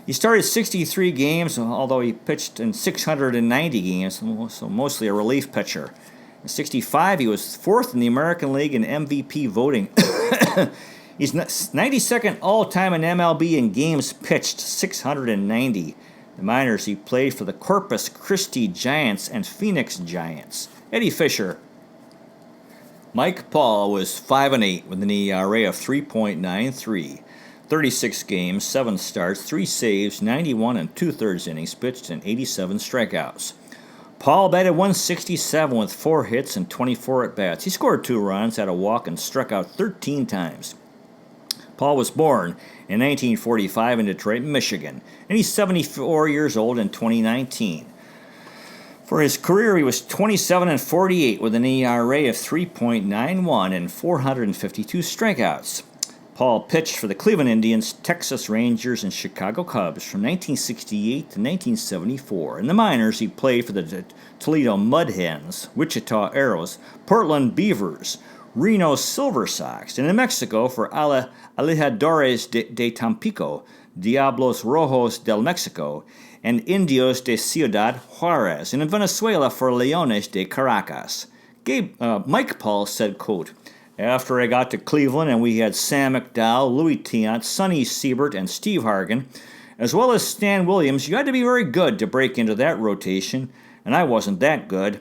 He started 63 games, although he pitched in 690 games, so mostly a relief pitcher. In 65, he was fourth in the American League in MVP voting. He's 92nd all-time in MLB in games pitched, 690. The minors, he played for the Corpus Christi Giants and Phoenix Giants. Eddie Fisher. Mike Paul was 5-8 with an ERA of 3.93. 36 games, 7 starts, 3 saves, 91 and 2/3 innings pitched, and 87 strikeouts. Paul batted .167 with 4 hits and 24 at-bats. He scored 2 runs, had a walk, and struck out 13 times. Paul was born in 1945 in Detroit, Michigan, and he's 74 years old in 2019. For his career, he was 27-48 with an ERA of 3.91 and 452 strikeouts. Paul pitched for the Cleveland Indians, Texas Rangers, and Chicago Cubs from 1968 to 1974. In the minors, he played for the Toledo Mud Hens, Wichita Arrows, Portland Beavers, Reno Silver Sox, and in Mexico for Alejadores de Tampico, Diablos Rojos del Mexico, and Indios de Ciudad Juarez, and in Venezuela for Leones de Caracas. Mike Paul said, quote, "After I got to Cleveland and we had Sam McDowell, Louie Tiant, Sonny Siebert, and Steve Hargan, as well as Stan Williams, you had to be very good to break into that rotation, and I wasn't that good.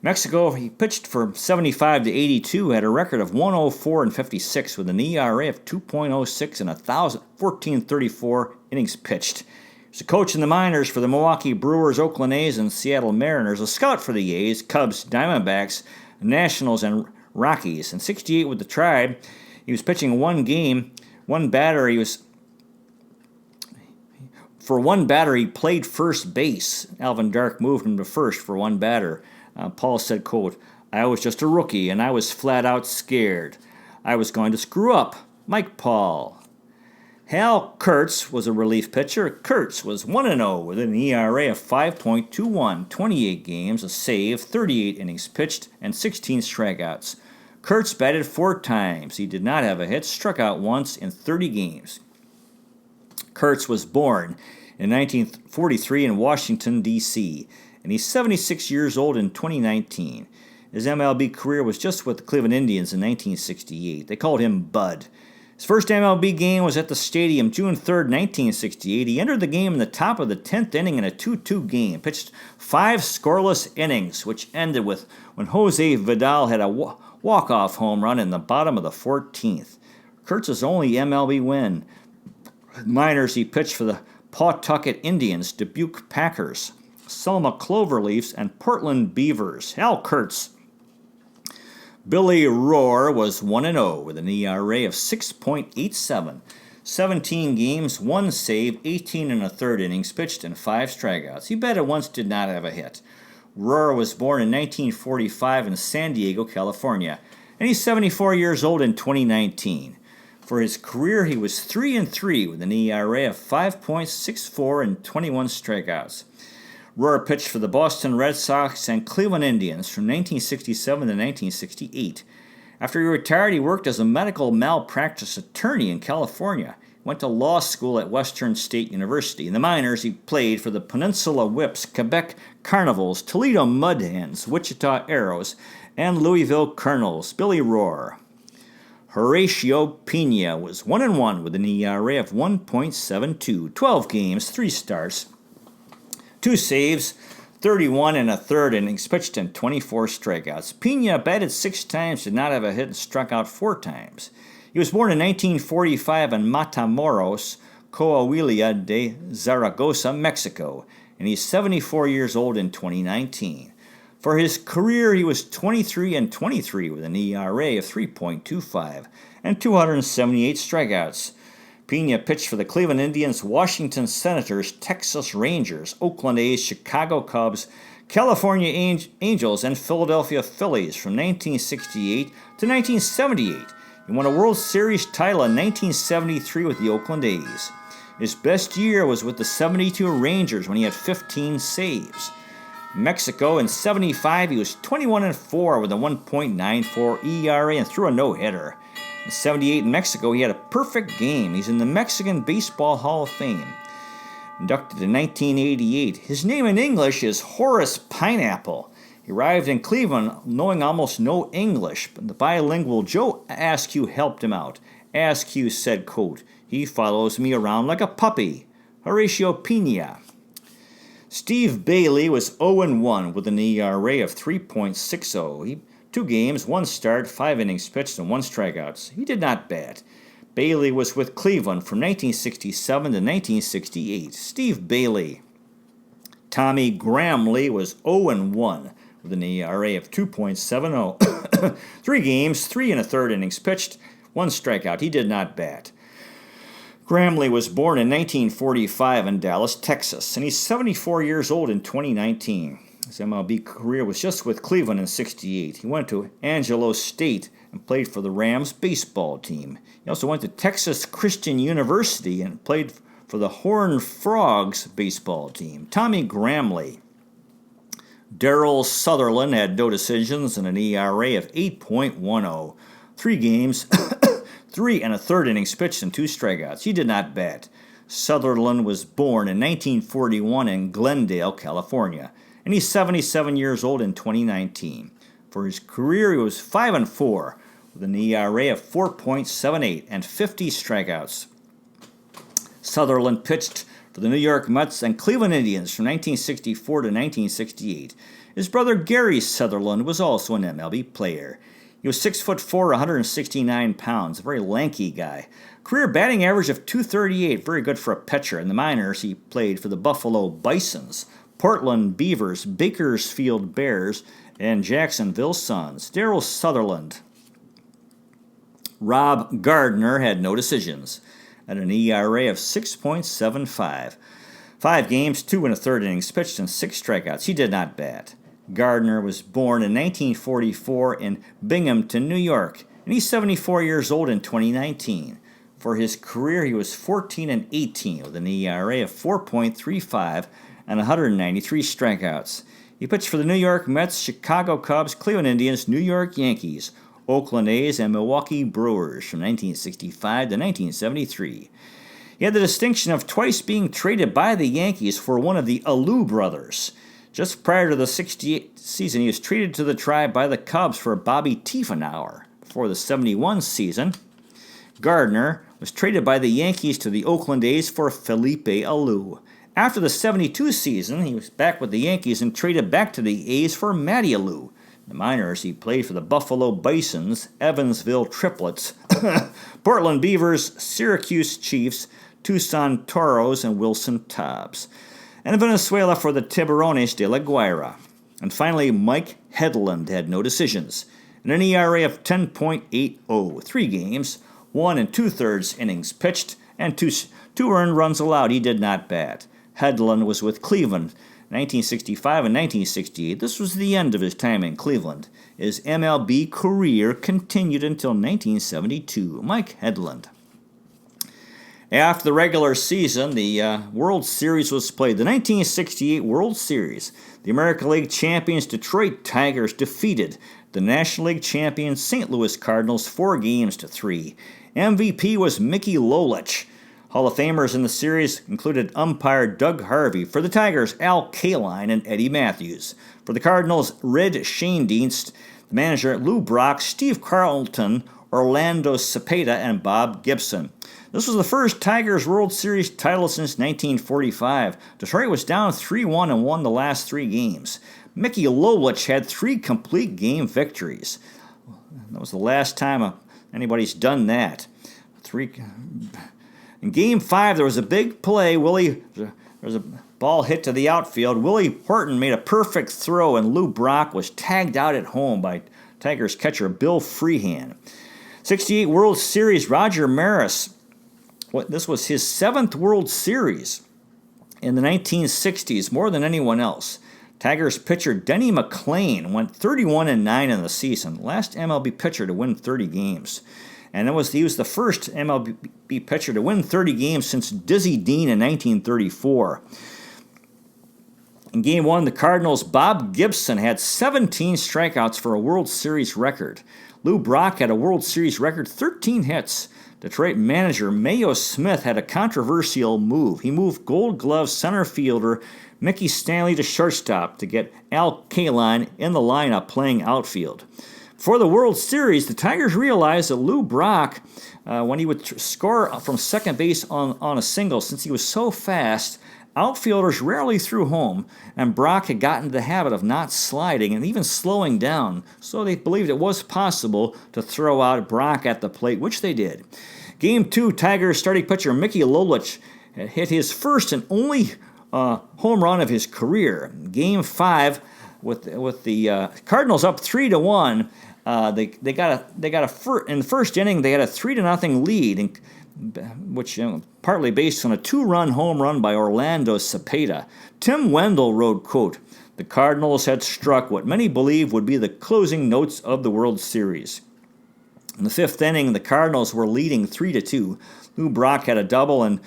Mexico, he pitched for 75 to 82, had a record of 104 and 56 with an ERA of 2.06 and 1,434 innings pitched. He was a coach in the minors for the Milwaukee Brewers, Oakland A's, and Seattle Mariners, a scout for the A's, Cubs, Diamondbacks, Nationals, and Rockies. In 68 with the Tribe, he was pitching one batter. For one batter, he played first base. Alvin Dark moved him to first for one batter. Paul said, quote, "I was just a rookie, and I was flat out scared. I was going to screw up. Mike Paul." Hal Kurtz was a relief pitcher. Kurtz was 1-0 with an ERA of 5.21, 28 games, a save, 38 innings pitched, and 16 strikeouts. Kurtz batted 4 times. He did not have a hit, struck out once in 30 games. Kurtz was born in 1943 in Washington, D.C., and he's 76 years old in 2019. His MLB career was just with the Cleveland Indians in 1968. They called him Bud. His first MLB game was at the stadium June 3rd, 1968. He entered the game in the top of the 10th inning in a 2-2 game, pitched 5 scoreless innings, which ended with when Jose Vidal had a walk-off home run in the bottom of the 14th. Kurtz's only MLB win. Minors, he pitched for the Pawtucket Indians, Dubuque Packers, Selma Cloverleafs, and Portland Beavers. Hal Kurtz. Billy Rohr was 1-0 with an ERA of 6.87, 17 games, 1 save, 18 1/3 innings pitched, and 5 strikeouts. He batted once, did not have a hit. Rohr was born in 1945 in San Diego, California, and he's 74 years old in 2019. For his career, he was 3-3 with an ERA of 5.64 and 21 strikeouts. Rohr pitched for the Boston Red Sox and Cleveland Indians from 1967 to 1968. After he retired, he worked as a medical malpractice attorney in California. He went to law school at Western State University. In the minors, he played for the Peninsula Whips, Quebec Carnivals, Toledo Mud Hens, Wichita Arrows, and Louisville Colonels. Billy Rohr. Horatio Pina was 1-1 with an ERA of 1.72, 12 games, 3 starts, 2 saves, 31 1/3 innings pitched, and 24 strikeouts. Pina batted 6 times, did not have a hit, and struck out 4 times. He was born in 1945 in Matamoros, Coahuila de Zaragoza, Mexico, and he's 74 years old in 2019. For his career, he was 23-23 with an ERA of 3.25 and 278 strikeouts. Pina pitched for the Cleveland Indians, Washington Senators, Texas Rangers, Oakland A's, Chicago Cubs, California Angels and Philadelphia Phillies from 1968 to 1978. He won a World Series title in 1973 with the Oakland A's. His best year was with the 72 Rangers when he had 15 saves. Mexico in 75, he was 21-4 with a 1.94 ERA and threw a no-hitter. In 78 in Mexico, he had a perfect game. He's in the Mexican Baseball Hall of Fame. Inducted in 1988. His name in English is Horace Pineapple. He arrived in Cleveland knowing almost no English, but the bilingual Joe Askew helped him out. Askew said, quote, "He follows me around like a puppy." Horatio Piniella. Steve Bailey was 0-1 with an ERA of 3.60. 2 games, 1 start, 5 innings pitched, and 1 strikeouts. He did not bat. Bailey was with Cleveland from 1967 to 1968. Steve Bailey. Tommy Gramley was 0-1 with an ERA of 2.70. 3 games, 3 1/3 innings pitched, 1 strikeout. He did not bat. Gramley was born in 1945 in Dallas, Texas, and he's 74 years old in 2019. His MLB career was just with Cleveland in 68. He went to Angelo State and played for the Rams baseball team. He also went to Texas Christian University and played for the Horned Frogs baseball team. Tommy Gramley. Darryl Sutherland had no decisions and an ERA of 8.10. 3 games, 3 1/3 innings pitched, and 2 strikeouts. He did not bat. Sutherland was born in 1941 in Glendale, California, and he's 77 years old in 2019. For his career, he was 5-4 with an ERA of 4.78 and 50 strikeouts. Sutherland pitched for the New York Mets and Cleveland Indians from 1964 to 1968. His brother Gary Sutherland was also an MLB player. He was 6'4", 169 pounds, a very lanky guy. Career batting average of .238, very good for a pitcher. In the minors, he played for the Buffalo Bisons, Portland Beavers, Bakersfield Bears, and Jacksonville Suns. Darryl Sutherland. Rob Gardner had no decisions at an ERA of 6.75. 5 games, 2 1/3 innings pitched, and 6 strikeouts. He did not bat. Gardner was born in 1944 in Binghamton, New York, and he's 74 years old in 2019. For his career, he was 14-18 with an ERA of 4.35 and 193 strikeouts. He pitched for the New York Mets, Chicago Cubs, Cleveland Indians, New York Yankees, Oakland A's, and Milwaukee Brewers from 1965 to 1973. He had the distinction of twice being traded by the Yankees for one of the Alou brothers. Just prior to the 68 season, he was traded to the Tribe by the Cubs for Bobby Tiefenauer. Before the 71 season, Gardner was traded by the Yankees to the Oakland A's for Felipe Alou. After the 72 season, he was back with the Yankees and traded back to the A's for Matty Alou. In the minors, he played for the Buffalo Bisons, Evansville Triplets, Portland Beavers, Syracuse Chiefs, Tucson Toros, and Wilson Tobbs, and Venezuela for the Tiburones de la Guaira. And finally, Mike Hedlund had no decisions, and an ERA of 10.80, 3 games, 1 2/3 innings pitched, and 2 earned runs allowed. He did not bat. Hedlund was with Cleveland 1965 and 1968. This was the end of his time in Cleveland. His MLB career continued until 1972. Mike Hedlund. After the regular season, the World Series was played. The 1968 World Series, the American League champions Detroit Tigers defeated the National League champions St. Louis Cardinals 4-3. MVP was Mickey Lolich. Hall of Famers in the series included umpire Doug Harvey. For the Tigers, Al Kaline and Eddie Matthews. For the Cardinals, Red Schoendienst, the manager Lou Brock, Steve Carlton, Orlando Cepeda, and Bob Gibson. This was the first Tigers World Series title since 1945. Detroit was down 3-1 and won the last 3 games. Mickey Lolich had 3 complete game victories. That was the last time anybody's done that. In Game 5, there was a big play. There was a ball hit to the outfield. Willie Horton made a perfect throw, and Lou Brock was tagged out at home by Tigers catcher Bill Freehan. 68 World Series, Roger Maris. This was his 7th World Series in the 1960s, more than anyone else. Tigers pitcher Denny McLain went 31-9 in the season, last MLB pitcher to win 30 games. And he was the first MLB pitcher to win 30 games since Dizzy Dean in 1934. In Game 1, the Cardinals' Bob Gibson had 17 strikeouts for a World Series record. Lou Brock had a World Series record 13 hits. Detroit manager Mayo Smith had a controversial move. He moved Gold Glove center fielder Mickey Stanley to shortstop to get Al Kaline in the lineup playing outfield. For the World Series, the Tigers realized that Lou Brock, when he would score from second base on a single, since he was so fast, outfielders rarely threw home, and Brock had gotten into the habit of not sliding and even slowing down, so they believed it was possible to throw out Brock at the plate, which they did. Game 2, Tigers starting pitcher Mickey Lolich had hit his first and only home run of his career. Game 5, with the Cardinals up 3-1, they got in the first inning they had a 3-0 lead, which partly based on a 2-run home run by Orlando Cepeda. Tim Wendell wrote, quote, "The Cardinals had struck what many believe would be the closing notes of the World Series." In the 5th inning, the Cardinals were leading 3-2. Lou Brock had a double, and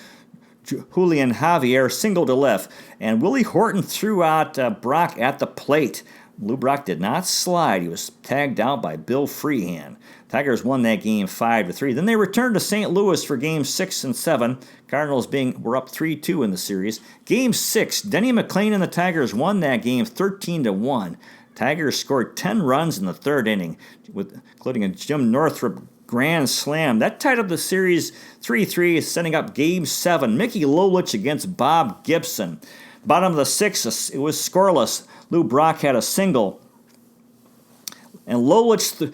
Julian Javier singled to left, and Willie Horton threw out Brock at the plate. Lou Brock did not slide. He was tagged out by Bill Freehan. Tigers won that game 5-3. Then they returned to St. Louis for Games 6 and 7. Cardinals were up 3-2 in the series. Game 6, Denny McLain and the Tigers won that game 13-1. Tigers scored 10 runs in the 3rd inning, including a Jim Northrup grand slam. That tied up the series 3-3, setting up Game 7. Mickey Lolich against Bob Gibson. Bottom of the 6th, it was scoreless. Lou Brock had a single. And Lolich,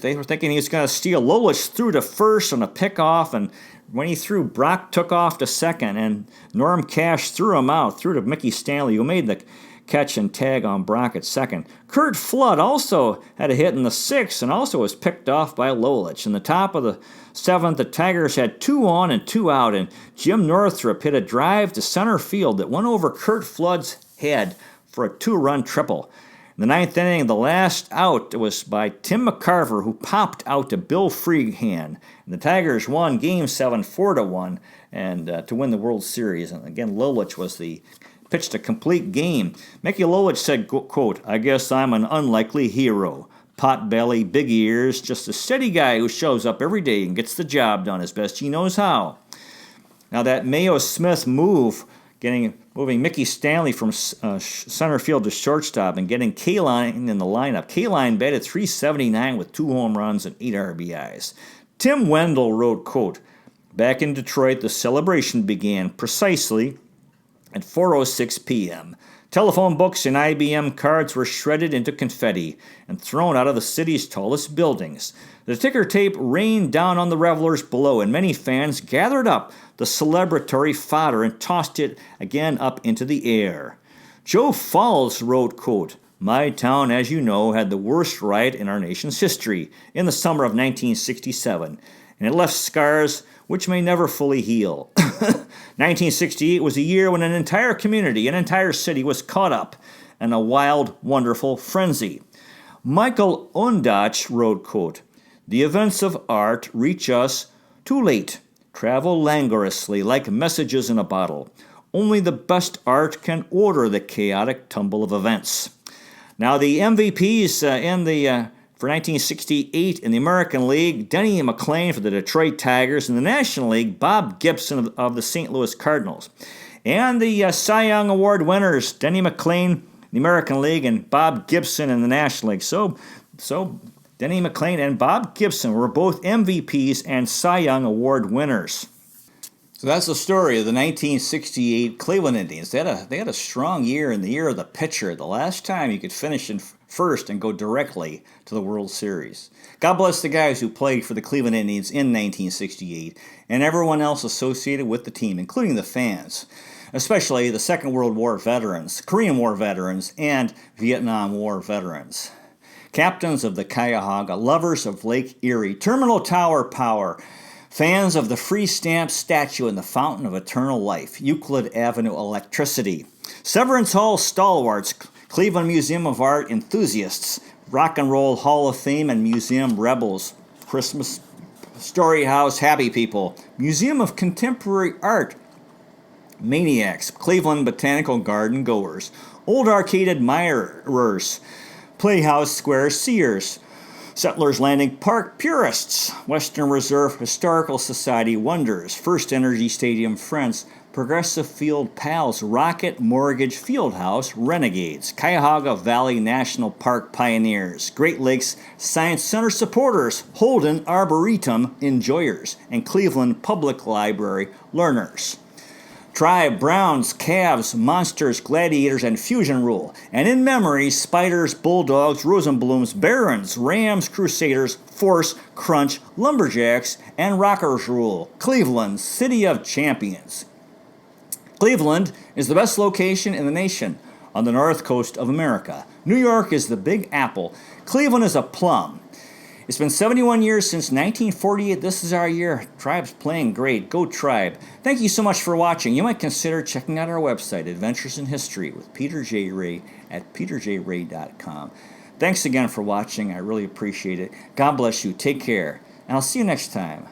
they were thinking he was going to steal. Lolich threw to first on a pickoff, and when he threw, Brock took off to second, and Norm Cash threw him out, threw to Mickey Stanley, who made the catch and tag on Brock at second. Kurt Flood also had a hit in the 6th and also was picked off by Lolich. In the top of the 7th, the Tigers had 2 on and 2 out, and Jim Northrup hit a drive to center field that went over Kurt Flood's head for a 2-run triple. In the 9th inning, the last out was by Tim McCarver, who popped out to Bill Freehan. And the Tigers won Game 7 4-1 and to win the World Series. And again, Lolich pitched a complete game. Mickey Lolich said, quote, "I guess I'm an unlikely hero. Pot belly, big ears, just a steady guy who shows up every day and gets the job done as best he knows how." Now that Mayo Smith move, moving Mickey Stanley from center field to shortstop and getting Kaline in the lineup. Kaline batted .379 with 2 home runs and 8 RBIs. Tim Wendell wrote, quote, "Back in Detroit, the celebration began precisely at 4:06 p.m. Telephone books and IBM cards were shredded into confetti and thrown out of the city's tallest buildings. The ticker tape rained down on the revelers below, and many fans gathered up the celebratory fodder and tossed it again up into the air." Joe Falls wrote, quote, "My town, as you know, had the worst riot in our nation's history in the summer of 1967, and it left scars which may never fully heal. 1968 was a year when an entire community, an entire city was caught up in a wild, wonderful frenzy." Michael Ondach wrote, quote, "The events of art reach us too late, travel languorously like messages in a bottle. Only the best art can order the chaotic tumble of events." Now the MVPs for 1968 in the American League, Denny McLain for the Detroit Tigers. In the National League, Bob Gibson of the St. Louis Cardinals. And the Cy Young Award winners, Denny McLain in the American League and Bob Gibson in the National League. So Denny McLain and Bob Gibson were both MVPs and Cy Young Award winners. So that's the story of the 1968 Cleveland Indians. They had a strong year in the year of the pitcher, the last time you could finish in first and go directly to the World Series. God bless the guys who played for the Cleveland Indians in 1968 and everyone else associated with the team, including the fans, especially the Second World War veterans, Korean War veterans, and Vietnam War veterans. Captains of the Cuyahoga, lovers of Lake Erie, Terminal Tower Power, fans of the Free Stamp statue and the Fountain of Eternal Life, Euclid Avenue electricity, Severance Hall stalwarts, Cleveland Museum of Art enthusiasts, Rock and Roll Hall of Fame and Museum rebels, Christmas Story House happy people, Museum of Contemporary Art maniacs, Cleveland Botanical Garden goers, Old Arcade admirers, Playhouse Square seers, Settlers Landing Park purists, Western Reserve Historical Society wonders, First Energy Stadium friends, Progressive Field pals, Rocket Mortgage Fieldhouse renegades, Cuyahoga Valley National Park pioneers, Great Lakes Science Center supporters, Holden Arboretum enjoyers, and Cleveland Public Library learners. Tribe, Browns, Cavs, Monsters, Gladiators, and Fusion rule. And in memory, Spiders, Bulldogs, Rosenblums, Barons, Rams, Crusaders, Force, Crunch, Lumberjacks, and Rockers rule. Cleveland, City of Champions. Cleveland is the best location in the nation on the north coast of America. New York is the Big Apple. Cleveland is a plum. It's been 71 years since 1948. This is our year. Tribe's playing great. Go Tribe. Thank you so much for watching. You might consider checking out our website, Adventures in History with Peter J. Ray at peterjray.com. Thanks again for watching. I really appreciate it. God bless you. Take care. And I'll see you next time.